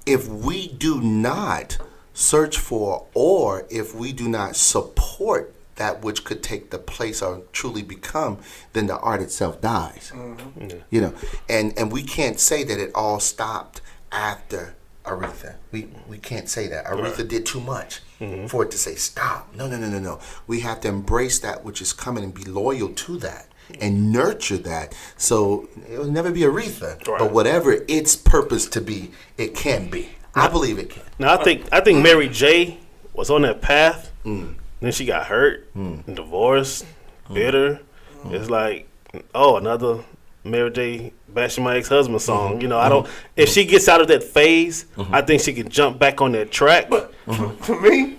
if we do not search for, or if we do not support that which could take the place or truly become, then the art itself dies. Yeah. You know, and we can't say that it all stopped after Aretha. We can't say that. Aretha did too much for it to say stop. No. We have to embrace that which is coming and be loyal to that and nurture that. So it'll never be Aretha, Right. but whatever its purpose to be, it can be. I believe it can. Now, I think Mary J. was on that path. Then she got hurt, and divorced, bitter. It's like, another Mary J. bashing my ex-husband song. You know, I don't. If she gets out of that phase, I think she can jump back on that track. But for me,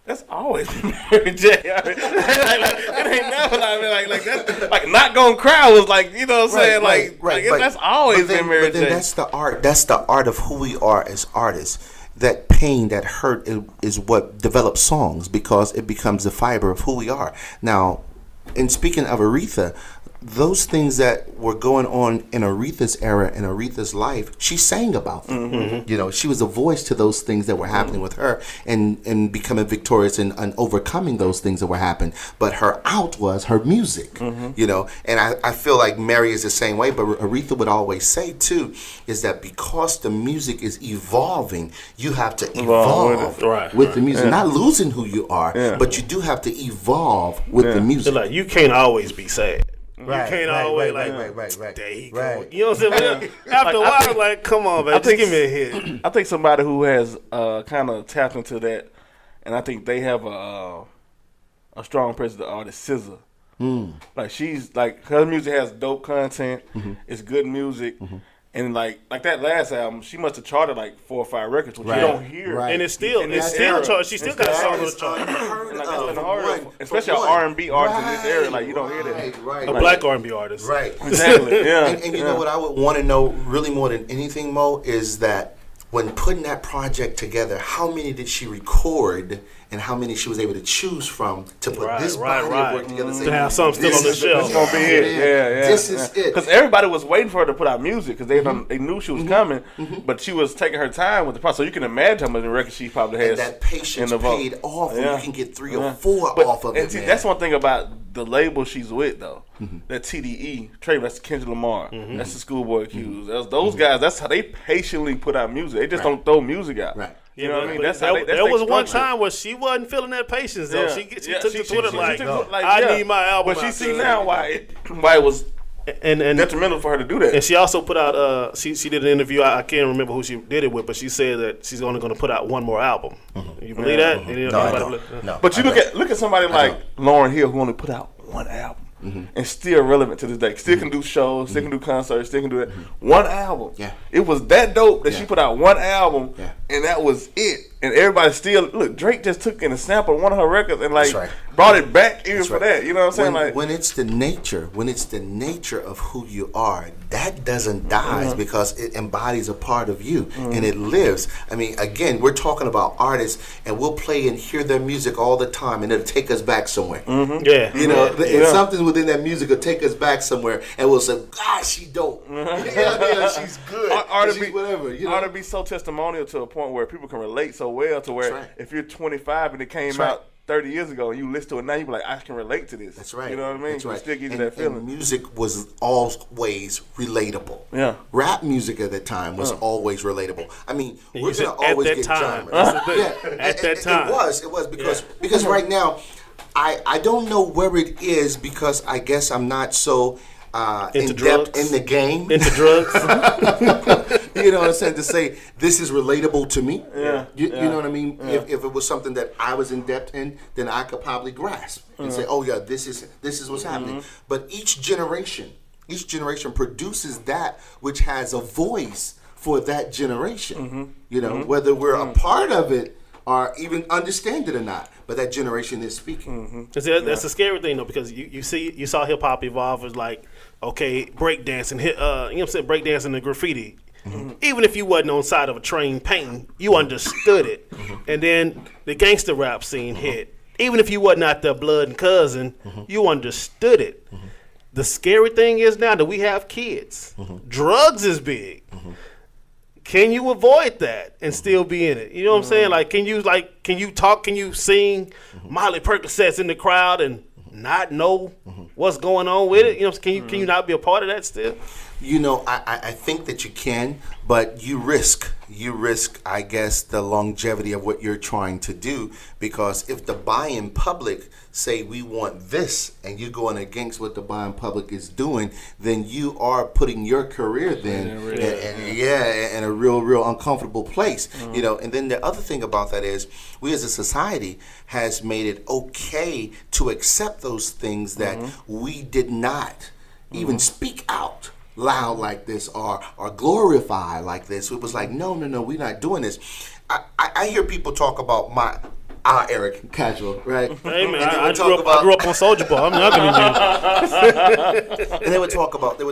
that's always been Mary J. I mean, it ain't never like that. Like Not Gonna Cry was like, you know what I'm saying? Like But- that's always but then- been Mary but then J. that's the art. That's the art of who we are as artists. That pain, that hurt is what develops songs, because it becomes the fiber of who we are. Now, in speaking of Aretha, those things that were going on in Aretha's era, in Aretha's life, she sang about them. You know, she was a voice to those things that were happening with her, and becoming victorious and overcoming those things that were happening. But her out was her music, you know. And I feel like Mary is the same way, but Aretha would always say too, is that because the music is evolving, you have to evolve with the music. Not losing who you are, but you do have to evolve with the music. So like, you can't always be sad. Right, you can't right, always right. there you Right. go. You know what I'm saying? After a while, like, come on, man, just give me a hit. I think somebody who has kind of tapped into that, and I think they have a strong presence, the artist SZA. Like she's like, her music has dope content. It's good music. And like that last album, she must have charted like 4 or 5 records, which you don't hear. Right. And it's still charted. She still got a song on the chart. Like, that's been hard, especially an R&B artist in this area. Like you don't hear that. Right. A black R&B artist. Right. Exactly. Yeah. And you know what I would want to know really more than anything, Mo, is that when putting that project together, how many did she record and how many she was able to choose from to put this body of work together? To have something still on the shelf. It's gonna be it. Yeah. This is it. Because everybody was waiting for her to put out music because they knew she was coming, but she was taking her time with the process. So you can imagine how much records she probably has. And that patience in the vault. paid off, and Yeah. you can get 3 or 4 But- off of and it. see, Man. that's one thing about the label she's with, though. That TDE, that's Kendrick Lamar. That's the Schoolboy Q's. Those guys, that's how they patiently put out music. They just don't throw music out. Right. You know what I mean? But That's how there was one structure. time where she wasn't feeling that patience though. She took to Twitter like, took- I need my album. But she out see there. now why it was and detrimental for her to do that. And she also put out. She did an interview. I can't remember who she did it with, but she said that she's only going to put out one more album. You believe that? No, I don't. No, But you I look at somebody like Lauryn Hill who only put out one album. And still relevant to this day. Still can do shows, still can do concerts, still can do that. One album. Yeah. It was that dope that she put out one album, Yeah. and that was it. And everybody still look. Drake just took in a sample of one of her records and That's right. brought it back even That's for right. that. You know what I'm saying? When it's the nature of who you are, that doesn't die because it embodies a part of you and it lives. I mean, again, we're talking about artists, and we'll play and hear their music all the time, and it'll take us back somewhere. Yeah. You know, something within that music will take us back somewhere, and we'll say, "God, she dope. Yeah, she's good. Or to she's be whatever." You or know, to be so testimonial to a point where people can relate so well to where That's right. if you're 25 and it came That's right. out 30 years ago and you listen to it now, you be like, I can relate to this. That's right. You know what I mean? That's So it right. still gives you And- that feeling. And music was always relatable. Yeah. Rap music at that time was always relatable. I mean, And we're you said gonna always at that get time. genres. That's the thing. Yeah, At that time. it was because right now, I don't know where it is because I guess I'm not so Into in depth drugs? in the game. Into drugs. You know what I'm saying? To say this is relatable to me. Yeah. You know what I mean? If it was something that I was in depth in, then I could probably grasp and say, "Oh yeah, this is what's happening." But each generation produces that which has a voice for that generation. You know, whether we're a part of it or even understand it or not, but that generation is speaking. That's a scary thing though, because you saw hip hop evolve as like, okay, breakdancing, you know what I'm saying, breakdancing and graffiti. Even if you wasn't on side of a train painting, you understood it. And then the gangster rap scene hit. Even if you wasn't out there blood and cousin, you understood it. The scary thing is now that we have kids, drugs is big. Can you avoid that and still be in it? You know what I'm saying? Like, can you talk? Can you sing Molly Percocets in the crowd and not know what's going on with it? You know, can you not be a part of that still? You know, I think that you can, but you risk, I guess, the longevity of what you're trying to do, because if the buying public say we want this and you're going against what the buying public is doing, then you are putting your career then in a real uncomfortable place. You know, and then the other thing about that is we as a society has made it okay to accept those things that we did not even speak out loud like this or glorify like this. It was like, no, we're not doing this. I hear people talk about Eric Casual, right? Hey man, And they I would grew talk up on Soulja Boy. I'm younger than you. and they would talk about the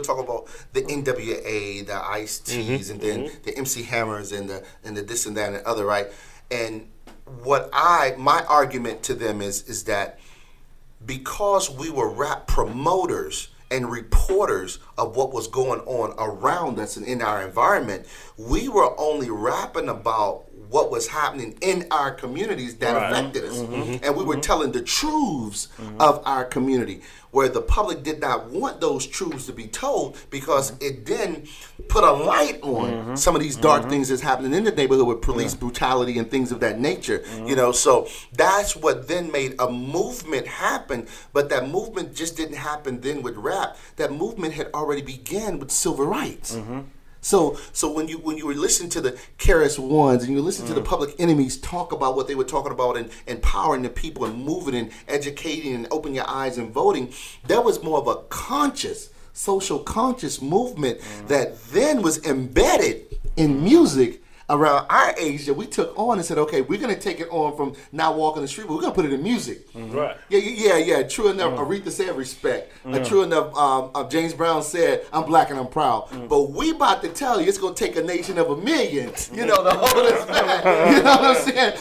NWA, the Ice T's, and then the MC Hammers and the this and that and the other, right? And my argument to them is that because we were rap promoters and reporters of what was going on around us and in our environment, we were only rapping about what was happening in our communities that affected us. And we were telling the truths of our community, where the public did not want those truths to be told, because it then put a light on some of these dark things that's happening in the neighborhood with police brutality and things of that nature. You know, so that's what then made a movement happen. But that movement just didn't happen then with rap. That movement had already began with civil rights. So when you were listening to the KRS Ones and you listen to the Public Enemies talk about what they were talking about and empowering the people and moving and educating and opening your eyes and voting, that was more of a social conscious movement that then was embedded in music around our age, that we took on and said, okay, we're going to take it on from not walking the street, but we're going to put it in music. Right. Yeah. True enough, Aretha said respect. True enough, James Brown said, I'm black and I'm proud. But we about to tell you, it's going to take a nation of a million, you know, to hold us back. You know what I'm saying?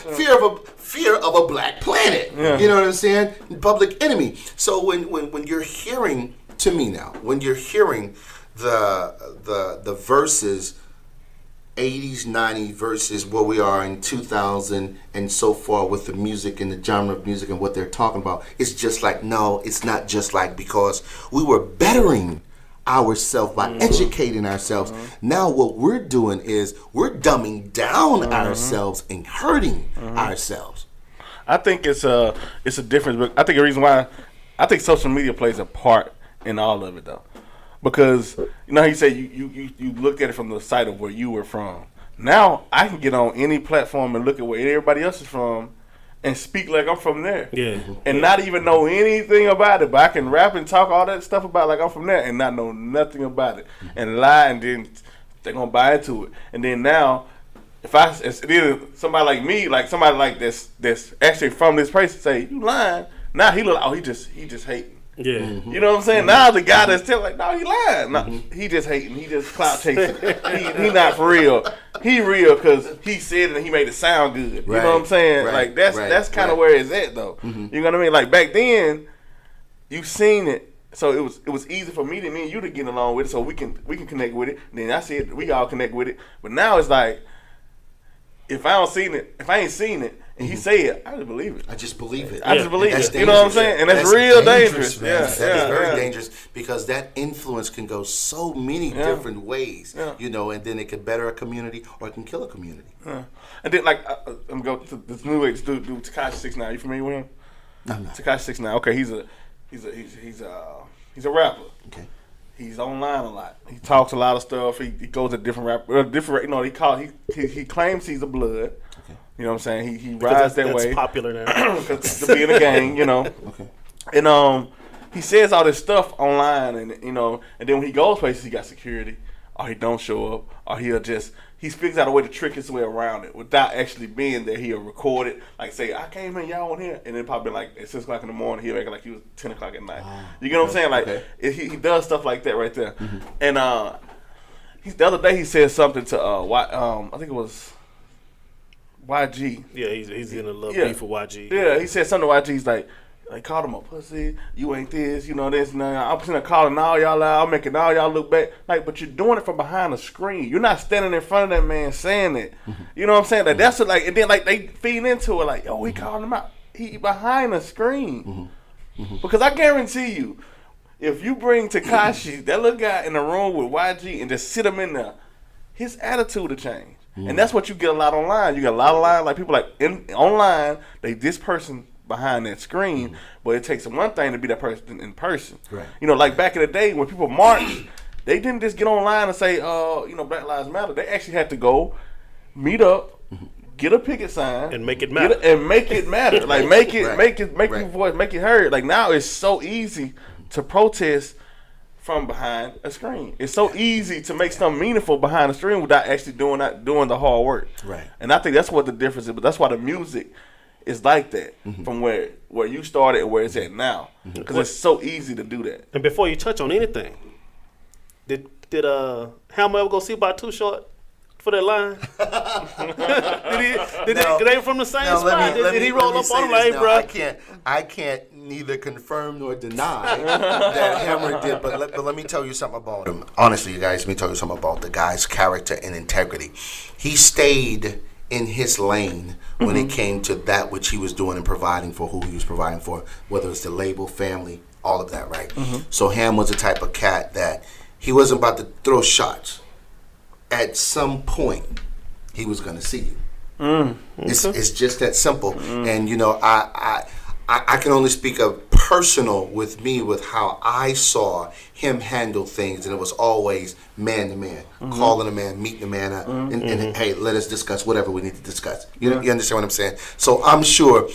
Fear of a black planet. You know what I'm saying? Public Enemy. So when you're hearing, to me now, when you're hearing the verses, 80s, 90s versus where we are in 2000 and so far with the music and the genre of music and what they're talking about, it's just like, no, it's not just like, because we were bettering ourselves by educating ourselves. Now what we're doing is we're dumbing down ourselves and hurting ourselves. I think it's a difference, but I think the reason why I think social media plays a part in all of it though, because you know how you say you looked at it from the side of where you were from. Now I can get on any platform and look at where everybody else is from and speak like I'm from there. Yeah. And not even know anything about it. But I can rap and talk all that stuff about like I'm from there and not know nothing about it. And lie, and then they're going to buy into it. And then now, it's either somebody like me, like somebody like this that's actually from this place, say, you lying. Now he look, he just hating. Yeah. You know what I'm saying? Now the guy that's still like, no, he lying. No, he just hating. He just clout chasing. he not for real. He real because he said it and he made it sound good. You know what I'm saying? Like that's kind of where it's at though. You know what I mean? Like back then, you seen it, so it was easy for me and you to get along with it, so we can connect with it. And then I said we all connect with it. But now it's like, if I ain't seen it. And he said, I just believe it. I just believe it. I just believe it. Dangerous. You know what I'm saying? And that's real dangerous. Man. Yeah, That is very dangerous because that influence can go so many different ways. Yeah. You know, and then it can better a community or it can kill a community. Yeah. And then, like, I'm going to this new age dude, Tekashi 6ix9ine. You familiar with him? No, no. Tekashi 6ix9ine. Okay, he's a rapper. Okay. He's online a lot. He talks a lot of stuff. He goes to different you know, he claims he's a blood. Okay. You know what I'm saying? He rides that way. That's popular now. Because to be in a gang, you know. Okay. And he says all this stuff online, and you know, and then when he goes places, he got security, or he don't show up, or he figures out a way to trick his way around it without actually being there. He'll record it, like say, I came in, y'all weren't here, and then probably like at 6 o'clock in the morning, he'll make it like he was 10 o'clock at night. You get what I'm saying? Like he does stuff like that right there. And the other day he said something to I think it was YG. Yeah, he's in a little beef with YG. Yeah, he said something to YG. He's like called him a pussy. You ain't this, you know this. And I'm sitting there calling all y'all out. I'm making all y'all look back. Like, but you're doing it from behind a screen. You're not standing in front of that man saying it. You know what I'm saying? Like that's what, like, and then like they feed into it. Like, yo, he called him out. He behind a screen. Because I guarantee you, if you bring Tekashi, that little guy, in the room with YG and just sit him in there, his attitude will change. And that's what you get a lot online. You get a lot of line, like people like online, this person behind that screen, but it takes one thing to be that person in person. Right. You know, like back in the day when people marched, they didn't just get online and say, you know, Black Lives Matter. They actually had to go meet up, get a picket sign, and make it matter. Like make your voice, make it heard. Like now it's so easy to protest from behind a screen. It's so easy to make something meaningful behind a screen without actually doing the hard work. Right. And I think that's what the difference is. But that's why the music is like that from where you started and where it's at now. Because it's so easy to do that. And before you touch on anything, did Hammer ever go see about Too Short for that line? did they from the same spot? Did he roll up on him like, hey, bro? I can't neither confirm nor deny that Hammer did, but let me tell you something about him. Honestly, you guys, let me tell you something about the guy's character and integrity. He stayed in his lane when it came to that which he was doing and providing for who he was providing for, whether it's the label, family, all of that, right? So Ham was the type of cat that he wasn't about to throw shots. At some point, he was going to see you. It's just that simple. And, you know, I can only speak of personal with me with how I saw him handle things, and it was always man to man, calling a man, meeting a man up, and hey, let us discuss whatever we need to discuss. You understand what I'm saying? So I'm sure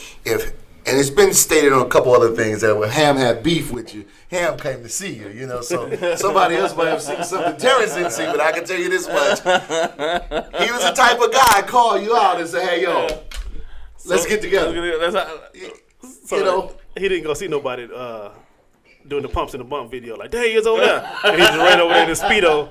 and it's been stated on a couple other things that when Ham had beef with you, Ham came to see you, you know, so somebody else might have seen something Terrance didn't see, but I can tell you this much. He was the type of guy call you out and say, hey, yo, let's get together. So, you know, he didn't go see nobody doing the pumps in the bump video. Like, there he is over there. And he just ran over there in his Speedo.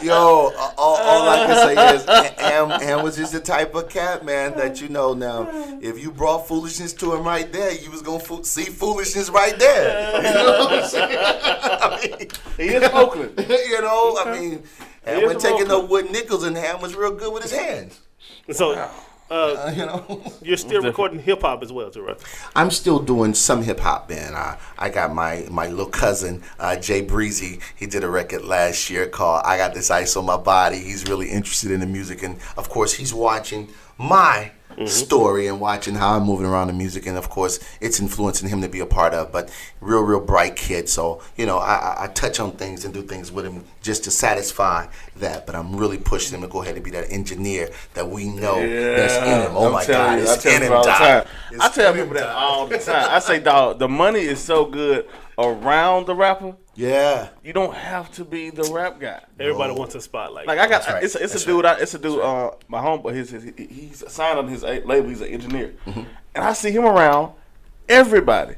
Yo, all I can say is Ham was just the type of cat, man, that you know now, if you brought foolishness to him right there, you was going to see foolishness right there. You know what I'm saying? I mean, he is Oakland. You know, I mean, Ham wasn't taking no wooden nickels, and Ham was real good with his hands. So, You know, You're still recording hip hop as well, too, right? I'm still doing some hip hop, man. I got my little cousin Jay Breezy. He did a record last year called "I Got This Ice on My Body." He's really interested in the music, and of course, he's watching my story and watching how I'm moving around the music, and of course, it's influencing him to be a part of. But real bright kid, so you know, I touch on things and do things with him just to satisfy that. But I'm really pushing him to go ahead and be that engineer that we know that's in him. Oh my God, it's in him, dog. I tell people that all the time. I say, dog, the money is so good around the rapper. Yeah, You don't have to be the rap guy. Everybody wants a spotlight. Like I got, right. it's a dude. My homeboy. He's signed on his label. He's an engineer, and I see him around everybody.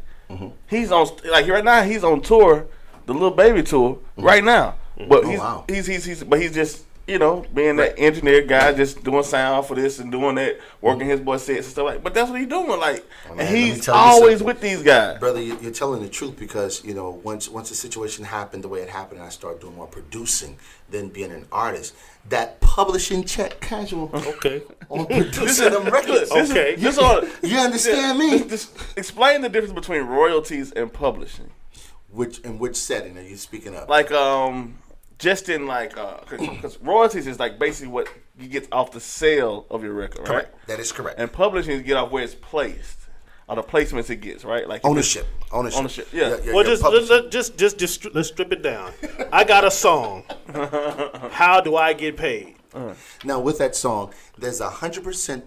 He's on right now. He's on tour, the Little Baby tour right now. But he's just being that engineer guy, just doing sound for this and doing that, working his boy sets and stuff like. But that's what he's doing. Like, and he's always with these guys. Brother, you're telling the truth because once the situation happened the way it happened, and I started doing more producing than being an artist. That publishing check, Casual. Okay. On producing them records. Okay. You understand me? Just explain the difference between royalties and publishing. Which setting are you speaking of? Like just in because royalties is like basically what you get off the sale of your record, right? Correct. That is correct. And publishing is get off where it's placed, or the placements it gets, right? Like ownership. Yeah. Well, just let's strip it down. I got a song. How do I get paid? Now, with that song, there's 100%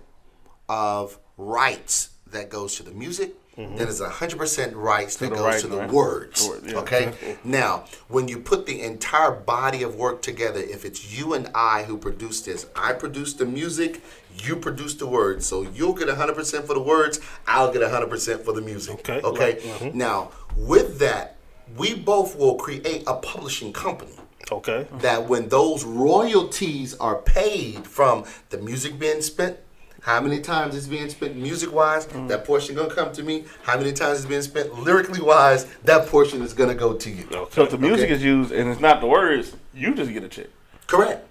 of rights that goes to the music. Then there's 100% rights that goes to the words. Okay? Now, when you put the entire body of work together, if it's you and I who produce this, I produce the music, you produce the words. So you'll get 100% for the words, I'll get 100% for the music. Okay? Now, with that, we both will create a publishing company. Okay. That when those royalties are paid from the music being spent, how many times it's being spent music-wise, that portion going to come to me. How many times it's being spent lyrically-wise, that portion is going to go to you. So if the music is used and it's not the words, you just get a check. Correct.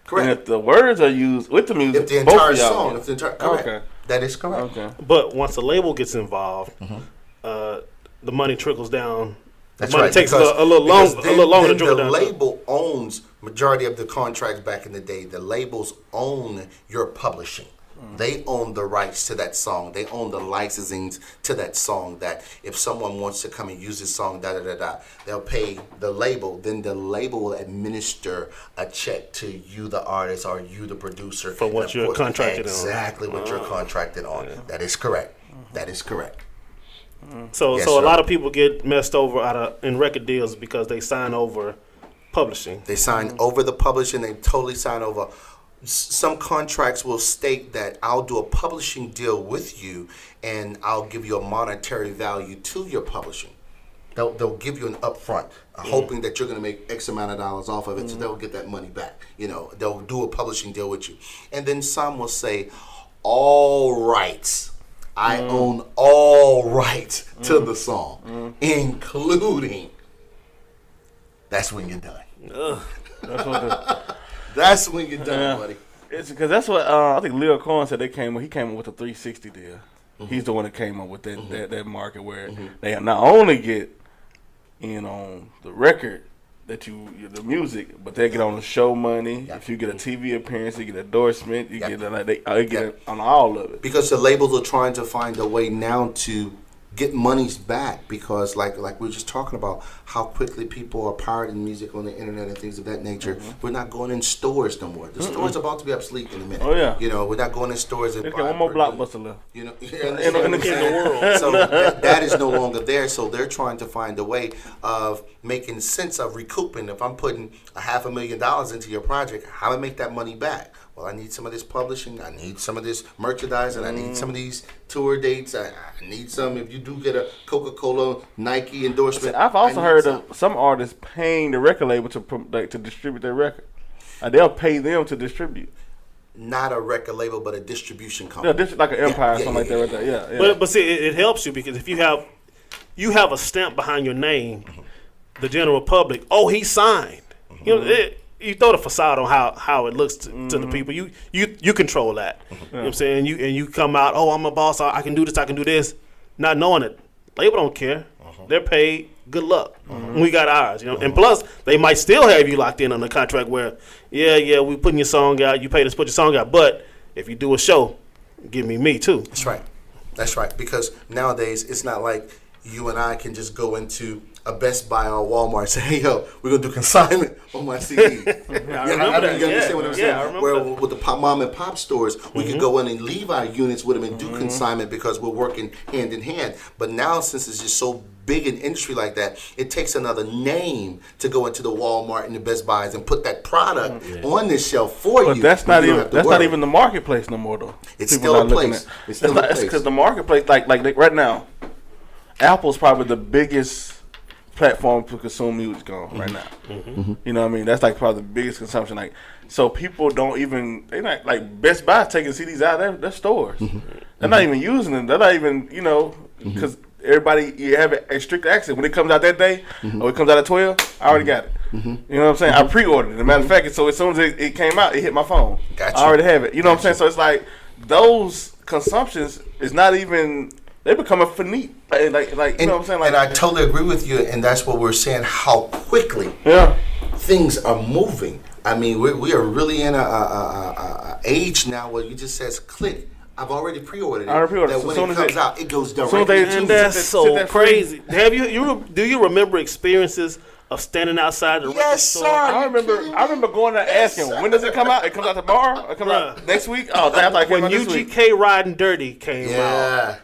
And if the words are used with the music, if the entire song, correct. Okay. That is correct. Okay. But once a label gets involved, the money trickles down. That's the money right. takes a little longer to trickle the down. The label owns majority of the contracts back in the day. The labels own your publishing. They own the rights to that song. They own the licensing to that song. That if someone wants to come and use this song, they'll pay the label. Then the label will administer a check to you, the artist, or you, the producer, for what you're contracted on. Exactly what you're contracted on. Yeah. That is correct. That is correct. So yes, a lot of people get messed over in record deals because they sign over publishing. They sign over the publishing. They totally sign over. Some contracts will state that I'll do a publishing deal with you and I'll give you a monetary value to your publishing. They'll give you an upfront, hoping that you're going to make X amount of dollars off of it, so they'll get that money back. They'll do a publishing deal with you. And then some will say, all rights. I own all rights to the song, including. That's when you're done. That's when you're done, buddy. It's because that's what I think Lil Cohen said. He came up with a 360 deal. He's the one that came up with that market where they not only get in on the record that the music, but they get on the show money. Yep. If you get a TV appearance, you get endorsement. You get they get on all of it. Because the labels are trying to find a way now to get monies back, because like we were just talking about how quickly people are pirating music on the internet and things of that nature. We're not going in stores no more. The store's about to be obsolete in a minute. Oh yeah. We're not going in stores and got one more Blockbuster left. In the world. So that is no longer there. So they're trying to find a way of making sense of recouping. If I'm putting $500,000 into your project, how do I make that money back? Well, I need some of this publishing. I need some of this merchandise, and I need some of these tour dates. I need some. If you do get a Coca-Cola, Nike endorsement, I've also heard of some artists paying the record label to distribute their record. They'll pay them to distribute. Not a record label, but a distribution company. Yeah, like an Empire, something like that, right there. Yeah. But see, it helps you because if you have a stamp behind your name, the general public, he signed. you throw the facade on how it looks to the people. You control that. You know what I'm saying? You come out, oh, I'm a boss. I can do this. I can do this. Not knowing it. Label don't care. They're paid. Good luck. We got ours. And plus they might still have you locked in on the contract where, we putting your song out. You pay us to put your song out. But if you do a show, give me too. That's right. Because nowadays it's not like you and I can just go into a Best Buy or Walmart and say, hey, yo, we're going to do consignment on my CD. I remember that. You understand what I'm saying? I remember Where that. with the mom and pop stores, we could go in and leave our units with them and do consignment because we're working hand in hand. But now, since it's just so big an industry like that, it takes another name to go into the Walmart and the Best Buys and put that product on this shelf for you. But that's not even the marketplace no more, though. It's still a place. It's because the marketplace, like right now, Apple's probably the biggest platform to consume music on right now. You know what I mean? That's like probably the biggest consumption. Like, so people don't even, they not like Best Buy taking CDs out of their stores. They're not even using them. They're not even, because everybody, you have a strict access. When it comes out that day, or it comes out at 12, I already got it. You know what I'm saying? I pre-ordered it. As a matter of fact, so as soon as it came out, it hit my phone. Gotcha. I already have it. You know what I'm saying? So it's like those consumptions is not even, they become a finite. Like you know what I'm saying? Like, and I totally agree with you, and that's what we're saying, how quickly things are moving. I mean, we are really in a age now where you just says click. I've already pre-ordered it. That when it comes out, it goes directly to And that's so crazy. Do you remember experiences of standing outside the record store? sir. I remember going there asking, when does it come out? It comes out tomorrow? It comes out next week? Oh, damn, I When UGK Riding Dirty came out.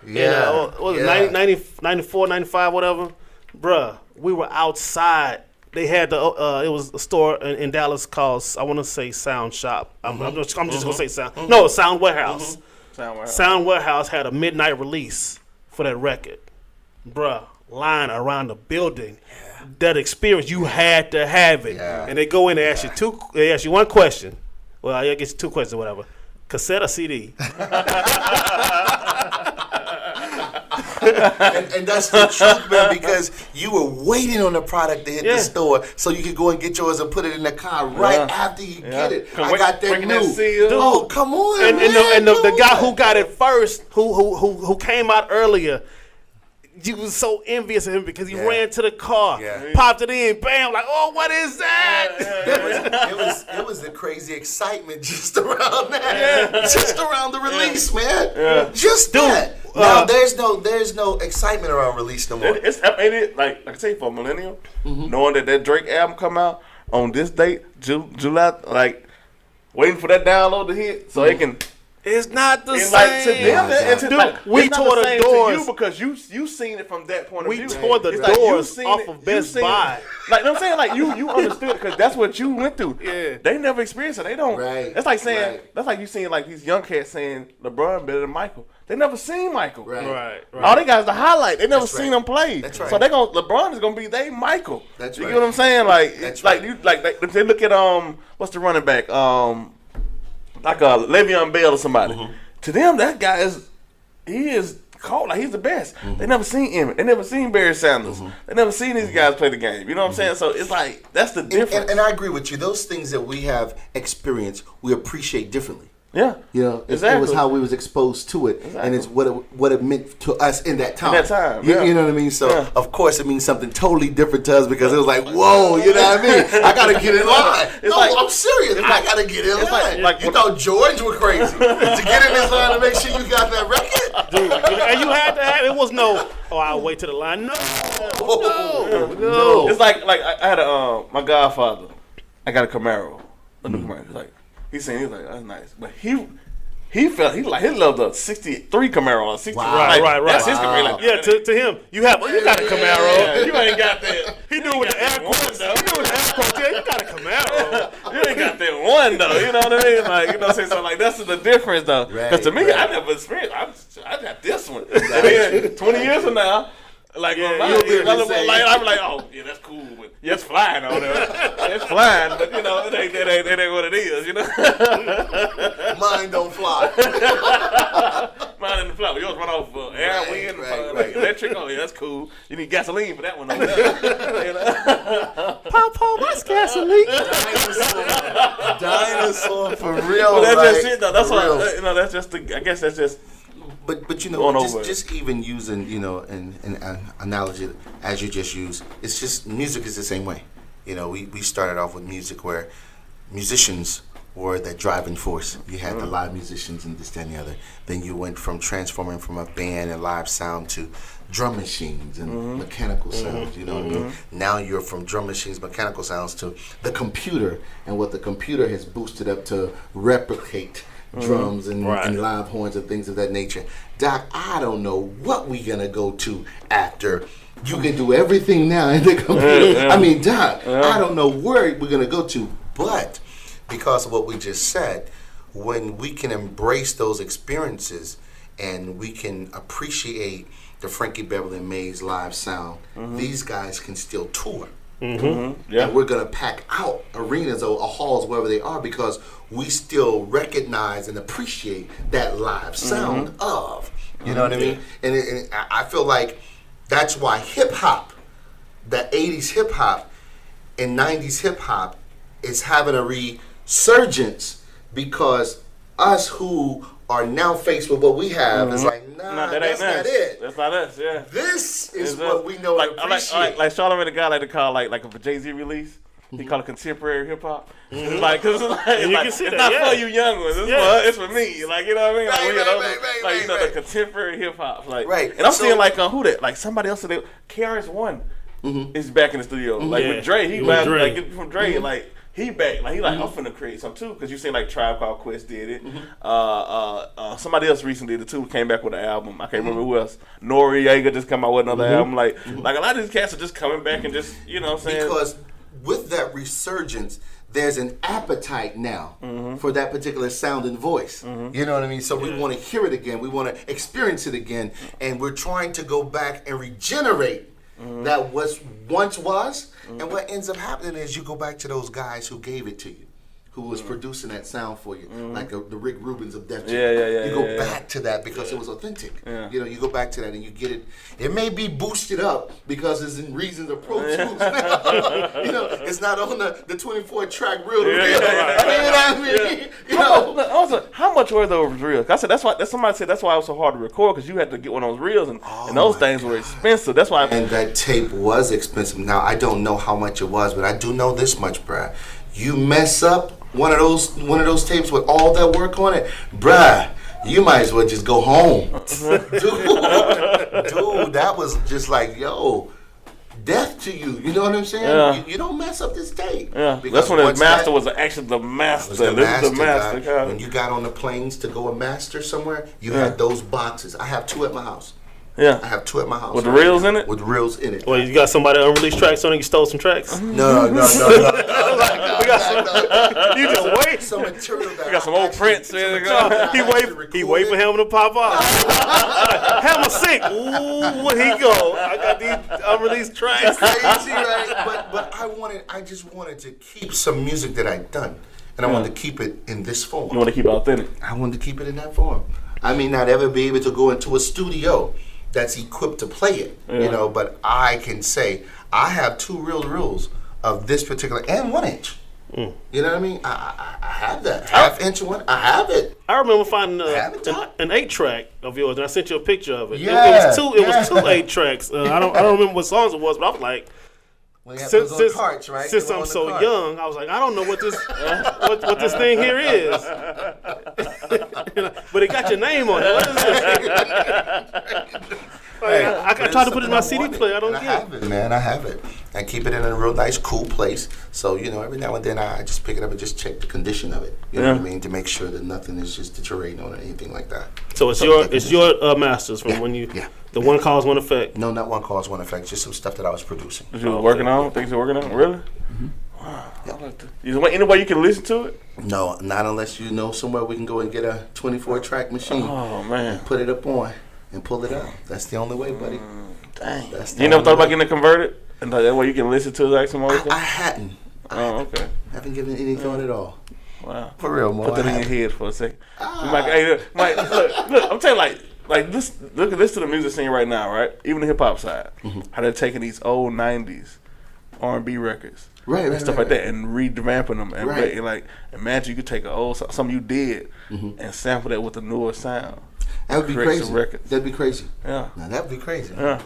What was it, 94, 95, whatever? Bruh, we were outside. They had it was a store in Dallas called, I want to say Sound Shop. I'm just going to say Sound. No, Sound Warehouse. Sound Warehouse had a midnight release for that record. Bruh, line around the building. That experience, you had to have it. And they go in and they ask you one question. Well, I guess 2 questions or whatever. Cassette or CD? and that's the truth, man, because you were waiting on the product to hit the store so you could go and get yours and put it in the car after you get it. I got that new. Oh, come on, and the guy who got it first, who came out earlier, you was so envious of him because he ran to the car, popped it in, bam, like, oh, what is that? It was the crazy excitement just around that, just around the release, man. Just that. Now there's no excitement around release no more. Ain't like I say, for a millennial, knowing that Drake album come out on this date, July, like waiting for that download to hit so it can. It's not the same. Like, to them, we tore the doors to you because you seen it from that point of view. We tore the doors off of Best Buy. Like, you know what I'm saying? Like, you understood because that's what you went through. Yeah. They never experienced it. They don't. Right. That's like saying, that's like you seeing like these young cats saying LeBron better than Michael. They never seen Michael. Right. All they got is the highlight. They never seen him play. That's right. So LeBron is gonna be they Michael. That's you right. get what I'm saying? Like, That's like right. you like they look at what's the running back? Like Le'Veon Bell or somebody. To them, that guy is cold. Like, he's the best. They never seen him. They never seen Barry Sanders. They never seen these guys play the game. You know what I'm saying? So it's like that's the difference. And I agree with you. Those things that we have experienced, we appreciate differently. Yeah, You know, it was how we was exposed to it, and it's what it meant to us in that time. You know what I mean? So of course it means something totally different to us because it was like, whoa, you know what I mean? I gotta get in line. I'm serious. I gotta get in line. like you thought George was crazy to get in this line to make sure you got that record, dude. And you had to have it. Was no. Oh, I'll wait to the line. No. It's like I had my godfather. I got a Camaro, a new Camaro. Like. He's like, that's nice. But he loved the 63 Camaro on 63. Right. That's his Camaro. Like, to him, you got a Camaro. Yeah. You ain't got that. He do it with the air quotes. You got a Camaro. You ain't got that one though. You know what I mean? Like, you know what I'm saying? So like that's the difference though. Because to me, I never experienced. I got this one. And then 20 years from now. Like, I'm like, oh, yeah, that's cool, but it's flying on there. It's flying, but, you know, it ain't what it is, you know? Mine don't fly. Mine didn't fly, but yours run off air, wind, like electric. Oh yeah, that's cool. You need gasoline for that one. Over there. You know? Papa, what's gasoline? Dinosaur for real. Well, that's right? just it though. That's For what real. that's just the. I guess that's just. But you know, Going over it. just even using an analogy as you just used, it's just music is the same way. You know, we started off with music where musicians were that driving force. You had the live musicians and this, that, and the other. Then you went from transforming from a band and live sound to drum machines and mechanical sounds. You know what I mean? Now you're from drum machines, mechanical sounds to the computer and what the computer has boosted up to replicate drums and live horns and things of that nature. Doc, I don't know what we're gonna go to after. You can do everything now in the computer. I mean, Doc, I don't know where we're gonna go to, but because of what we just said, when we can embrace those experiences and we can appreciate the Frankie Beverly and Mays live sound, these guys can still tour. And we're going to pack out arenas or halls, wherever they are, because we still recognize and appreciate that live sound of. You know what I mean? And I feel like that's why hip-hop, the 80s hip-hop and 90s hip-hop is having a resurgence, because us who are now faced with what we have is like, nah, that's not it. That's not us. Yeah. This is what we know and appreciate. Like Charlamagne the guy like to call like if a Jay-Z release, he call it contemporary hip hop. Like, cause it's like, it's not for you young ones. It's for me. Like, you know what I mean? Like, the contemporary hip hop. Like, and I'm seeing like who that? Like somebody else today. KRS-One is back in the studio. Like with Dre, he back like from Dre. Like he back. Like he like I'm finna create something too. Cause you seen like Tribe Called Quest did it. Somebody else recently did it too. Came back with an album. I can't remember who else. Noriega just come out with another album. Like a lot of these cats are just coming back and just you know what I'm saying. Because with that resurgence, there's an appetite now for that particular sound and voice. You know what I mean? So we want to hear it again. We want to experience it again. And we're trying to go back and regenerate that what once was. And what ends up happening is you go back to those guys who gave it to you, who was producing that sound for you, like the Rick Rubins of Def Jam. You go back to that because it was authentic. You know, you go back to that and you get it. It may be boosted up because it's in Reasons of Pro Tools. You know, it's not on the 24-track reel to reel. You know what I mean? You know. Also, how much were those reels? I said somebody said that's why it was so hard to record, because you had to get one of those reels and those things were expensive. That's why. And that tape was expensive. Now I don't know how much it was, but I do know this much, Brad. You mess up one of those tapes with all that work on it, bruh, you might as well just go home. Dude, that was just like, yo, death to you. You know what I'm saying? Yeah. You don't mess up this tape. Yeah. That's when the master was actually the master. This is the master. God. When you got on the planes to go a master somewhere, you had those boxes. I have 2 at my house. Yeah. I have 2 at my house. With the reels in it? With reels in it. Well, you got somebody unreleased tracks on it, you stole some tracks? No. You just wait. Some material that We got some old prints. He wait for Hammer to pop up. Hammer sick. Ooh, where he go? I got these unreleased tracks. Crazy, right? But I just wanted to keep some music that I'd done. And I wanted to keep it in this form. You want to keep it authentic? I wanted to keep it in that form. I may not ever be able to go into a studio that's equipped to play it, you know, but I can say I have 2 real reels of this particular, and 1 inch. You know what I mean? I have that. Half-inch one, I have it. I remember finding an 8-track of yours, and I sent you a picture of it. Yeah, it was 2 8-tracks. I don't remember what songs it was, but I was like, since I'm so young, I was like, I don't know what this what this thing here is. But it got your name on it. What is this? I tried to put it in my CD player. I don't get it. I have it, man. I have it. I keep it in a real nice, cool place. So, you know, every now and then I just pick it up and just check the condition of it. You know what I mean? To make sure that nothing is just deteriorating on it or anything like that. So it's your masters from when you the One Cause One Effect. No, not One Cause One Effect. Just some stuff that I was producing. That you was working on? Things you're working on? Really? Wow. Is there any way you can listen to it? No, not unless you know somewhere we can go and get a 24-track machine. Oh, man. And put it up on and pull it out. That's the only way, buddy. Dang. You never thought about getting it converted? And that way you can listen to like some other things? I hadn't. Oh, okay. I haven't given any thought at all. Wow. For real, Mo. Put that in your head for a second. Look, I'm telling you, like, like listen to the music scene right now, right? Even the hip hop side, how they're taking these old '90s R&B records, and stuff like that, and revamping them, and like imagine you could take something you did and sample that with a newer sound. That would be crazy. That'd be crazy. Yeah, now that'd be crazy. Yeah.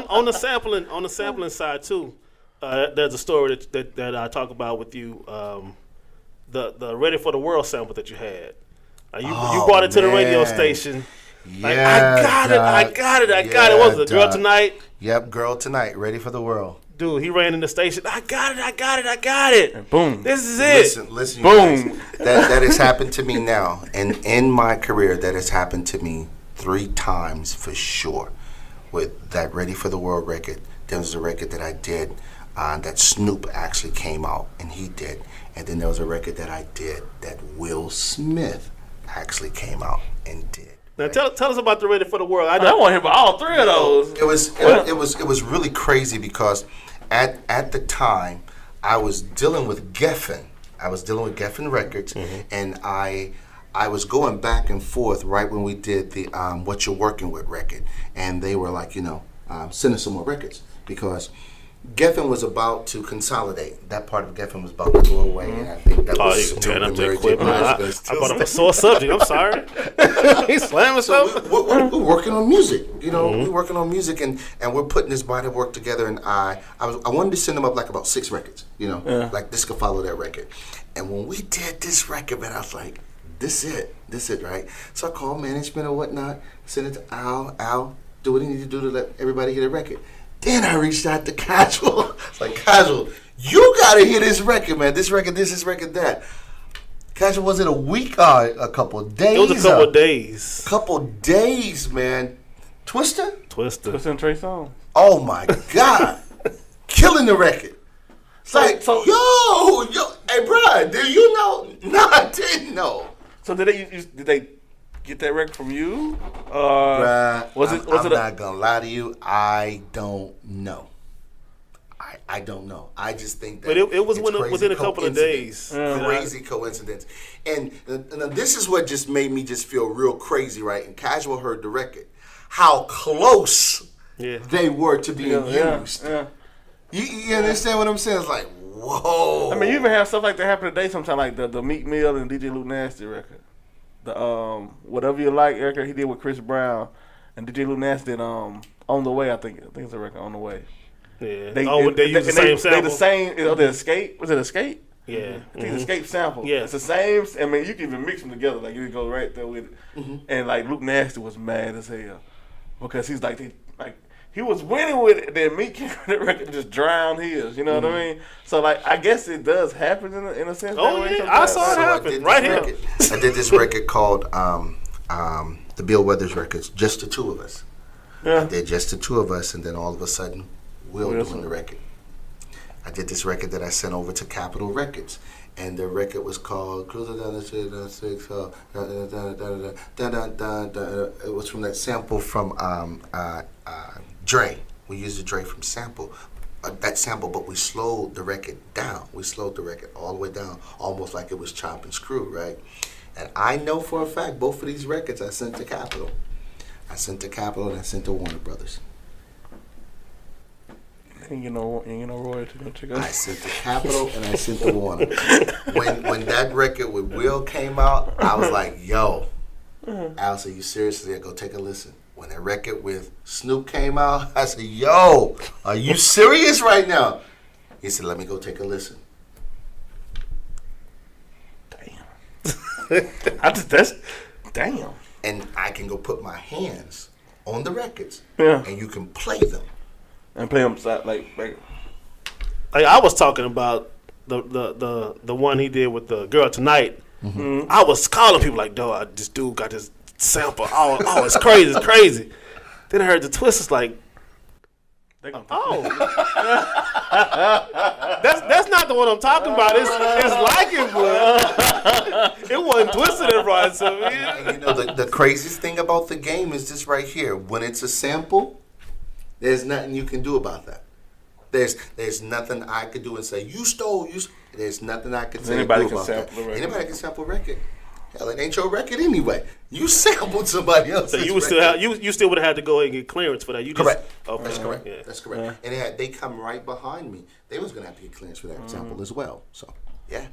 On the sampling side too, there's a story that I talk about with you. The Ready for the World sample that you had. You brought it to the radio station. Like, I got it. What was it, Girl Tonight? Yep, Girl Tonight, Ready for the World. Dude, he ran in the station. I got it. And boom. This is it. Listen, boom. That has happened to me now. And in my career, that has happened to me 3 times for sure. With that Ready for the World record, there was a record that I did that Snoop actually came out and he did. And then there was a record that I did that Will Smith actually came out and did. Now tell us about the Ready for the World. I want to hear about all 3 of those. It was really crazy because at the time I was dealing with Geffen. I was dealing with Geffen Records, and I was going back and forth right when we did the What You're Working With record, and they were like, send us some more records because Geffen was about to consolidate. That part of Geffen was about to go away, and I think that was turn up the equipment. I brought up a sore subject. I'm sorry. He's slamming stuff. We're working on music. We're working on music, and we're putting this body of work together. And I wanted to send them up like about 6 records. Like this could follow that record. And when we did this record, man, I was like, this it, right? So I called management or whatnot, sent it to Al, do what he needed to do to let everybody hear the record. Then I reached out to Casual. It's like, Casual, you gotta hear this record, man. This record, that. Casual, was it a week or a couple of days? It was a couple of days. Couple days, man. Twister and Trey Songz. Oh my God. Killing the record. It's like, yo, hey, bro, do you know? No, I didn't know. So did they get that record from you? Bruh, I'm not gonna lie to you. I don't know. I don't know. I just think that. But it was within a couple of days. Crazy coincidence. And this is what just made me just feel real crazy, right? And Casual heard the record. How close they were to being used. Yeah. You understand what I'm saying? It's like, whoa. I mean, you even have stuff like that happen today sometimes, like the Meek Mill and DJ Luke Nasty record. The Whatever You Like record he did with Chris Brown, and DJ Luke Nasty did On the Way. I think it's a record, On the Way. Yeah. They use the same sample. They the same. The Escape. Was it Escape? Yeah. I think it's Escape sample. Yeah. It's the same. I mean, you can even mix them together. Like you can go right there with it. And like Luke Nasty was mad as hell because he's like he was winning with it. Then Meek came with that record and just drowned his. You know what I mean? So like I guess it does happen in a sense. Oh yeah, I saw it happen right here. I did this record called the Bill Weathers records, Just the Two of Us. Yeah. I did Just the Two of Us, and then all of a sudden, Will doing the record. I did this record that I sent over to Capitol Records, and the record was called Cruising Down the Street, it was from that sample from Dre. We used the Dre from that sample, but we slowed the record down. We slowed the record all the way down, almost like it was chop and screw, right? And I know for a fact both of these records I sent to Capitol. I sent to Capitol and I sent to Warner Brothers. You know royalty. I sent to Capitol and I sent to Warner. When that record with Will came out, I was like, yo, Al said, you seriously? Go take a listen. When that record with Snoop came out, I said, yo, are you serious right now? He said, let me go take a listen. Damn. And I can go put my hands on the records, and you can play them. And play them like I was talking about the one he did with the Girl Tonight. I was calling people like, dog, this dude got this sample. Oh, it's crazy. Then I heard the Twisters like, oh, that's not the one I'm talking about. It's like it, but it wasn't Twisted that brought it to me. And the craziest thing about the game is this right here. When it's a sample, there's nothing you can do about that. There's nothing I could do and say, you stole. There's nothing I could say Anybody do can about sample that. a record. Anybody can sample a record. Hell, it ain't your record anyway. You sampled somebody else. So you would still have you still would have had to go and get clearance for that. You just, Correct. Okay. That's correct. Yeah. That's correct. And they come right behind me. They was gonna have to get clearance for that sample as well. So yeah.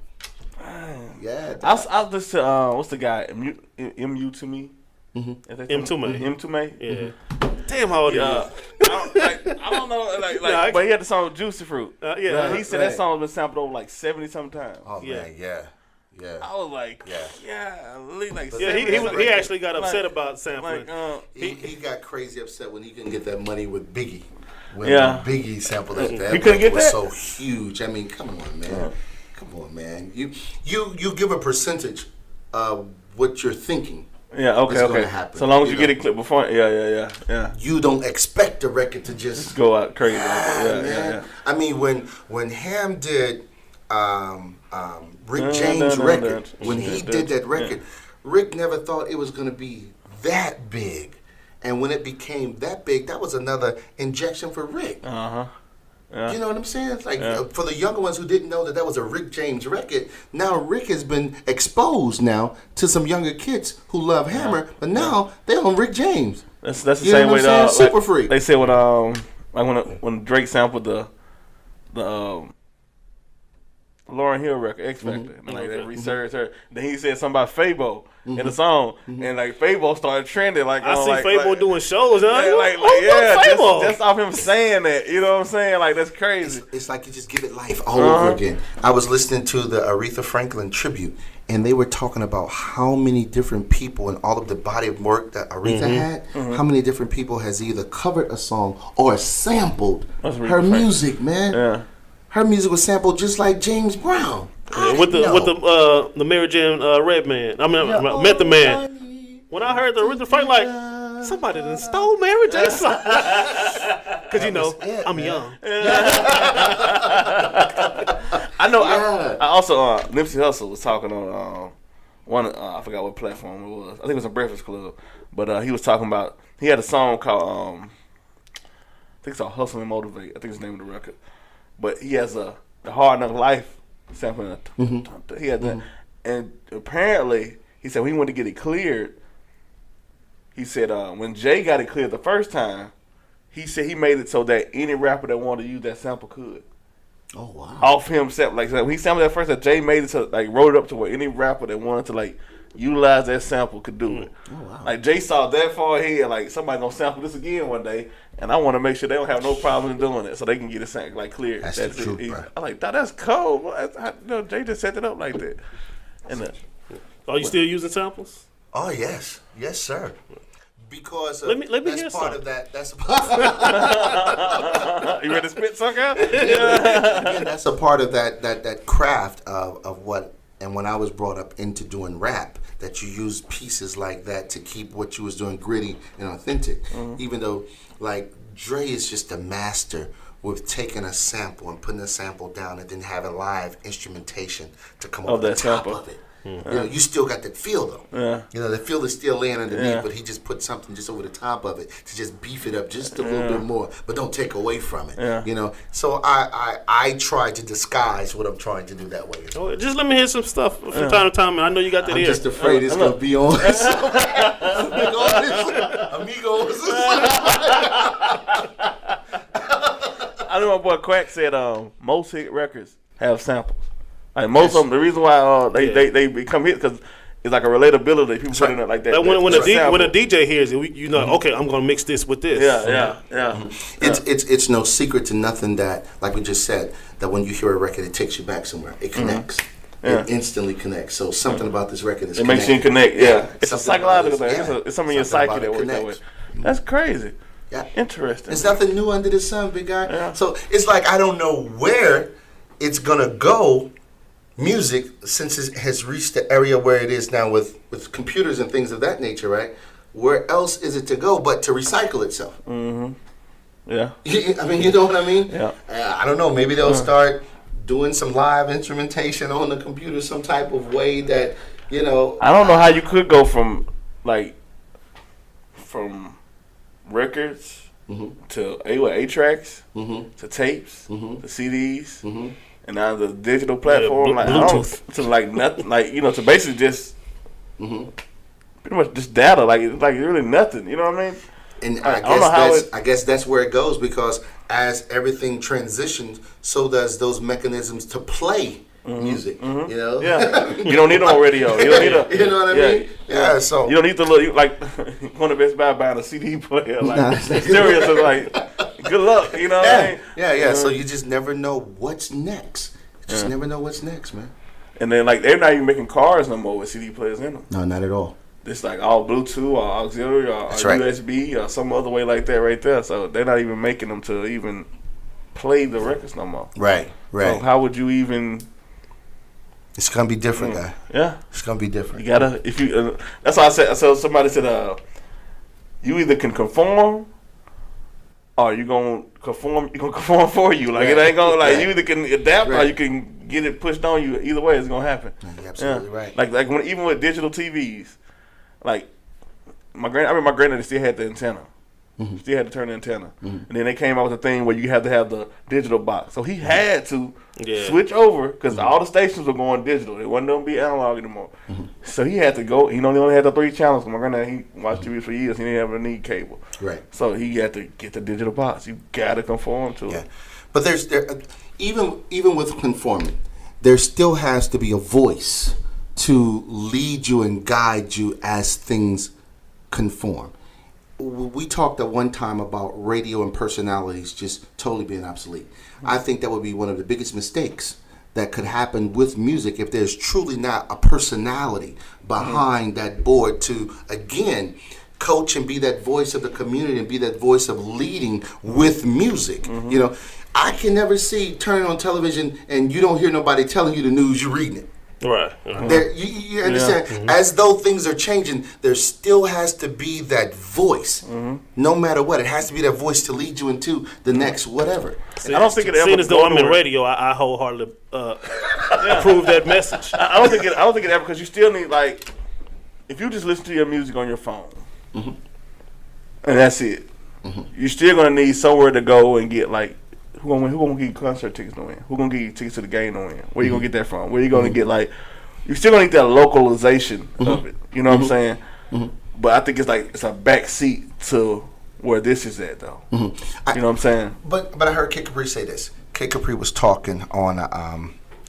Yeah. I was listening to what's the guy MU to me. M2 Yeah. Damn, how old are you? I don't know, but he had the song Juicy Fruit. He said that song has been sampled over like 70 sometimes. Oh man, yeah. I was like, He actually got upset about sampling. He got crazy upset when he couldn't get that money with Biggie. When Biggie sampled that, he couldn't get was that? so huge. I mean, come on, man. Come on, man. You give a percentage of what you're thinking. Yeah, okay. Happen, so long as you get it clipped before, yeah. You don't expect the record to just go out crazy. Yeah. I mean, when Ham did Rick James' record, when he did that record, Rick never thought it was going to be that big. And when it became that big, that was another injection for Rick. Yeah. You know what I'm saying? It's like for the younger ones who didn't know that was a Rick James record, now Rick has been exposed now to some younger kids who love Hammer, but now they're on Rick James. That's the same way. Super Freak. They said when Drake sampled the Lauryn Hill record, X Factor, and they researched her. Then he said something about Fabo in the song, and like Fabo started trending. Like I see Fabo doing shows, just off him saying that. You know what I'm saying? Like that's crazy. It's like you just give it life all over again. I was listening to the Aretha Franklin tribute, and they were talking about how many different people and all of the body of work that Aretha had. How many different people has either covered a song or sampled her music, man. Yeah. Her music was sampled just like James Brown. With the Mary Jane Redman. I mean, Method Man. When I heard the Aretha Franklin, like somebody done stole Mary Jane song. Because I'm young. I know. I also Nipsey Hussle was talking on one. I forgot what platform it was. I think it was a Breakfast Club. But he was talking about he had a song called I think it's called Hustle and Motivate. I think it's the name of the record. But he has the Hard Knock Life sampling. He had that, and apparently he said when he wanted to get it cleared. He said when Jay got it cleared the first time, he said he made it so that any rapper that wanted to use that sample could. Oh wow! Off him sample, like when he sampled that first, that Jay made it to wrote it up to where any rapper that wanted to utilize that sample could do it. Oh wow! Like Jay saw that far ahead, like somebody gonna sample this again one day, and I want to make sure they don't have no problem in doing it, so they can get it cleared. That's the truth, bro. I'm like, that's cold. Jay just set it up like that. And are you still using samples? Oh yes, sir. Because let me that's hear part some. of that. That's you ready to spit something out? Again, that's a part of that craft of what. And when I was brought up into doing rap, that you use pieces like that to keep what you was doing gritty and authentic. Even though, like, Dre is just a master with taking a sample and putting a sample down and then having live instrumentation to come over the top of it. You still got that feel though. The feel is still laying underneath, but he just put something just over the top of it to just beef it up just a little bit more, but don't take away from it. So I try to disguise what I'm trying to do that way. Oh, just let me hear some stuff from time to time, and I know you got that I'm ear. just afraid it's gonna be on Amigos. I know my boy Quack said most hit records have samples. Like most of them, the reason why they become hits because it's like a relatability. People put in it like that. When a DJ hears it, okay, I'm gonna mix this with this. Yeah. It's no secret to nothing that, like we just said, that when you hear a record, it takes you back somewhere. It connects. It instantly connects. So something about this record is makes you connect. Yeah, it's a Something psychological about thing. It's something in your psyche that works that way. That's crazy. Yeah, interesting. There's nothing new under the sun, big guy. Yeah. So it's like I don't know where it's gonna go. Music, since it has reached the area where it is now with computers and things of that nature, right? Where else is it to go but to recycle itself? Yeah. I mean, you know what I mean? Yeah. I don't know. Maybe they'll start doing some live instrumentation on the computer, some type of way that, I don't know how you could go from records to A tracks to tapes to CDs. And now the digital platform, Bluetooth, to nothing, to basically just pretty much just data. Like really nothing. You know what I mean? And I guess that's where it goes, because as everything transitions, so does those mechanisms to play music. You know, you don't need it on radio. You don't need a, you know what I mean? Yeah. So you don't need to look like going to Best Buy buying a CD player. Like stereo is like, good luck. You know what I mean? Yeah. So you just never know what's next. Just never know what's next, man. And then like they're not even making cars no more with CD players in them. No, not at all. It's like all Bluetooth or auxiliary or USB or some other way like that right there. So they're not even making them to even play the records no more. Right. So how would you even? It's gonna be different, guy. Yeah, it's gonna be different. You gotta that's why I said. So somebody said, you either can conform, or you gonna conform. You gonna conform for you. Like it ain't gonna you either can adapt or you can get it pushed on you. Either way, it's gonna happen. You're absolutely right. Like when even with digital TVs, like I remember my granddaddy still had the antenna. Still had to turn the antenna, and then they came out with a thing where you had to have the digital box. So he had to switch over because all the stations were going digital. It wasn't gonna be analog anymore. So he had to go. He only had the 3 channels. My granddad, he watched TV for years. He didn't have a need cable. Right. So he had to get the digital box. You gotta conform to it. But even with conforming, there still has to be a voice to lead you and guide you as things conform. We talked at one time about radio and personalities just totally being obsolete. I think that would be one of the biggest mistakes that could happen with music if there's truly not a personality behind that board to, again, coach and be that voice of the community and be that voice of leading with music. You know, I can never see turning on television and you don't hear nobody telling you the news, you're reading it. Right. There, you understand? As though things are changing, there still has to be that voice. No matter what, it has to be that voice to lead you into the next whatever. I don't think it ever. Seeing as though I'm in radio, I wholeheartedly approve that message. I don't think it ever, because you still need, like, if you just listen to your music on your phone, and that's it, you're still gonna need somewhere to go and get, like, who gonna get you concert tickets to win? Who gonna get you tickets to the game to win? Where you gonna get that from? Where you gonna get, like, you still gonna need that localization of it. You know what I'm saying? But I think it's a back seat to where this is at, though. You know what I'm saying? But I heard Kid Capri say this. Kid Capri was talking on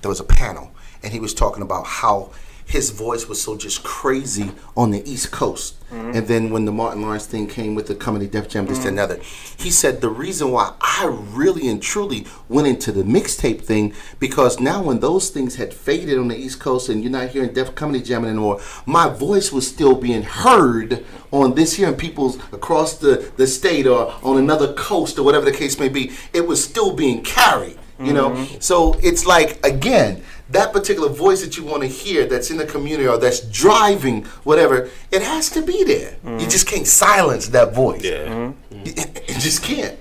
there was a panel, and he was talking about how his voice was so just crazy on the East Coast. And then when the Martin Lawrence thing came with the Comedy Def Jam, this and another, he said the reason why I really and truly went into the mixtape thing, because now when those things had faded on the East Coast and you're not hearing Def Comedy Jam anymore, my voice was still being heard on this here and people's across the state or on another coast or whatever the case may be. It was still being carried, you know? So it's like, again, that particular voice that you want to hear that's in the community or that's driving whatever, it has to be there. You just can't silence that voice. You just can't.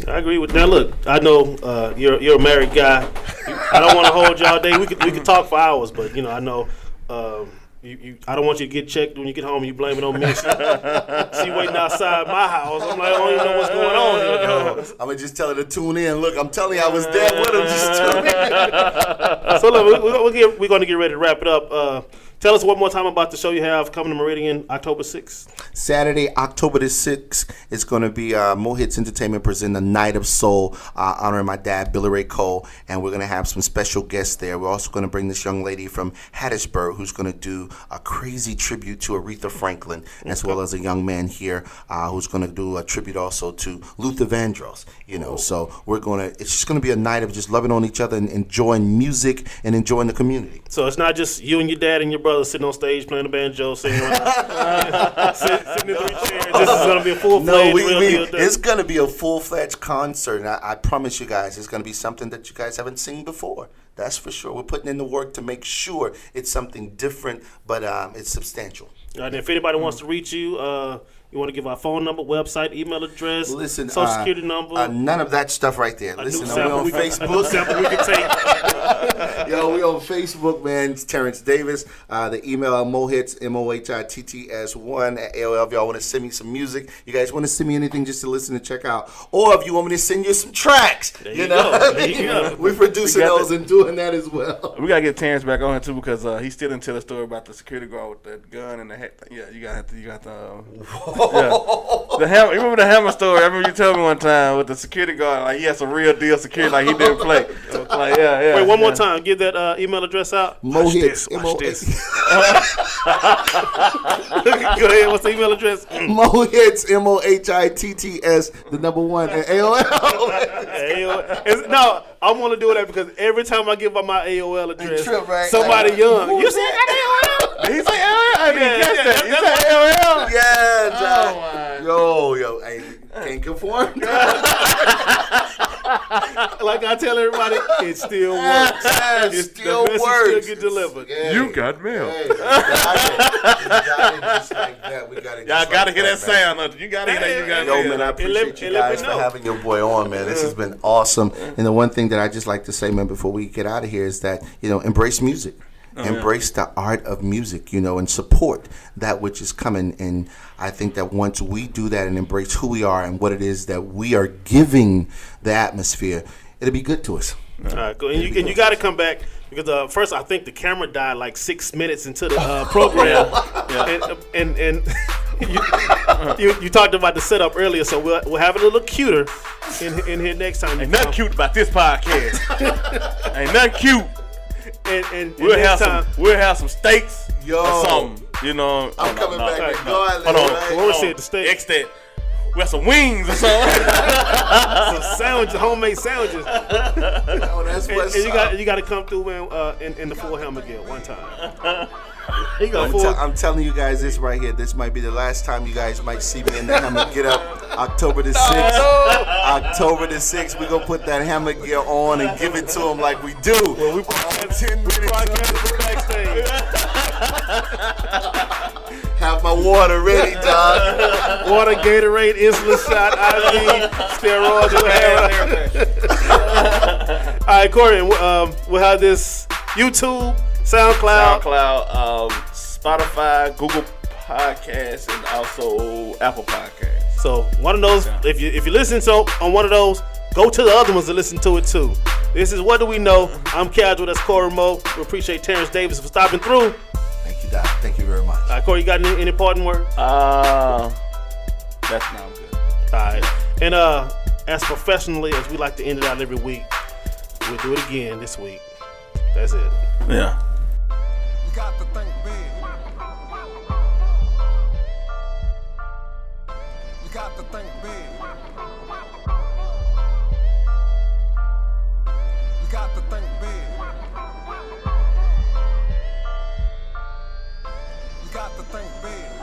I agree with that. Look, I know you're a married guy. I don't want to hold you all day. We could talk for hours, but you know, I know I don't want you to get checked when you get home and you blame it on me. She waiting outside my house. I'm like, I don't even know what's going on here. I'm just telling her to tune in. Look, I'm telling you, I was there with him. Just tune in. So look, we're going to get ready to wrap it up. Tell us one more time about the show you have coming to Meridian October 6th. Saturday, October the 6th, it's going to be Mo Hits Entertainment present the Night of Soul, honoring my dad, Billy Ray Cole, and we're going to have some special guests there. We're also going to bring this young lady from Hattiesburg who's going to do a crazy tribute to Aretha Franklin, as well as a young man here who's going to do a tribute also to Luther Vandross. You know, so it's just going to be a night of just loving on each other and enjoying music and enjoying the community. So it's not just you and your dad and your brother sitting on stage playing the banjo, singing, sitting in 3 chairs. This is going to be a full-fledged real deal. It's going to be a full-fledged concert, and I promise you guys, it's going to be something that you guys haven't seen before. That's for sure. We're putting in the work to make sure it's something different, but it's substantial. And if anybody wants to reach you, you want to give our phone number, website, email address, social security number? None of that stuff right there. Listen, we're on Facebook. A new sample we can take. Yo, we on Facebook, man. It's Terrance Davis. The email mohits, MOHITTS1 at AOL. If y'all want to send me some music, you guys want to send me anything just to listen and check out, or if you want me to send you some tracks, There you go. There you go. We're producing those and doing that as well. We gotta get Terrance back on here too because he still didn't tell the story about the security guard with the gun and the hat. Yeah, you got the the hammer. You remember the hammer story? I remember you told me one time with the security guard, like he had some real deal security, like he didn't play. Like Wait, one more time. Give that email address out. Mohits, Watch this. Go ahead. What's the email address? Mohits, MOHITTS, the number 1 at AOL. No, I want to do that because every time I give out my AOL address, trip, right? somebody young. You said AOL? he say AOL? I didn't catch that. He that's said AOL. Yeah, John. Oh, my. Yo, hey, can't conform. Like I tell everybody, it still works. It The still message works. still get delivered. Yeah. You got mail. Hey, we got it just like that. We got it. Y'all just gotta like hear that man. sound. Hunter. You gotta hear that. You gotta Yo, hear man, I that. appreciate you let me guys for know. having your boy on, man. This has been awesome. And the one thing that I just like to say, man, before we get out of here is that, embrace music. Embrace the art of music, and support that which is coming. And I think that once we do that and embrace who we are and what it is that we are giving the atmosphere, it'll be good to us. All right, go. And you got to come back because first I think the camera died like 6 minutes into the program. And you talked about the setup earlier, so we'll have it a little cuter in here next time. Ain't nothing cute about this podcast. Ain't nothing cute. And We'll next have some steaks Yo. or something. I'm coming back regardless. Hold on. right? Corey said the steak. X that. We have some wings or something. Some sandwiches, homemade sandwiches. Oh, that's what's And up. you got to come through in the full helmet gear one time. You got I'm telling you guys this right here. This might be the last time you guys might see me in the hammer get up. October the 6th. October the 6th. We're going to put that hammer gear on and give it to them like we do. Well, we 10 minutes. broadcasting backstage. Have my water ready, dog. Water, Gatorade, insulin shot, IV, steroids, whatever. All right, Corey, we'll have this YouTube, SoundCloud. Spotify, Google Podcasts, and also Apple Podcasts. So one of those, if you listen to on one of those, go to the other ones and listen to it too. This is What Do We Know? I'm Casual. That's Cory Moe. We appreciate Terrance Davis for stopping through. Thank you, Doc. Thank you very much. All right, Corey, you got any parting words? That's not good. All right. And as professionally as we like to end it out every week, we'll do it again this week. That's it. Yeah. You got to think big. You got to think big. You got to think big. You got to think big.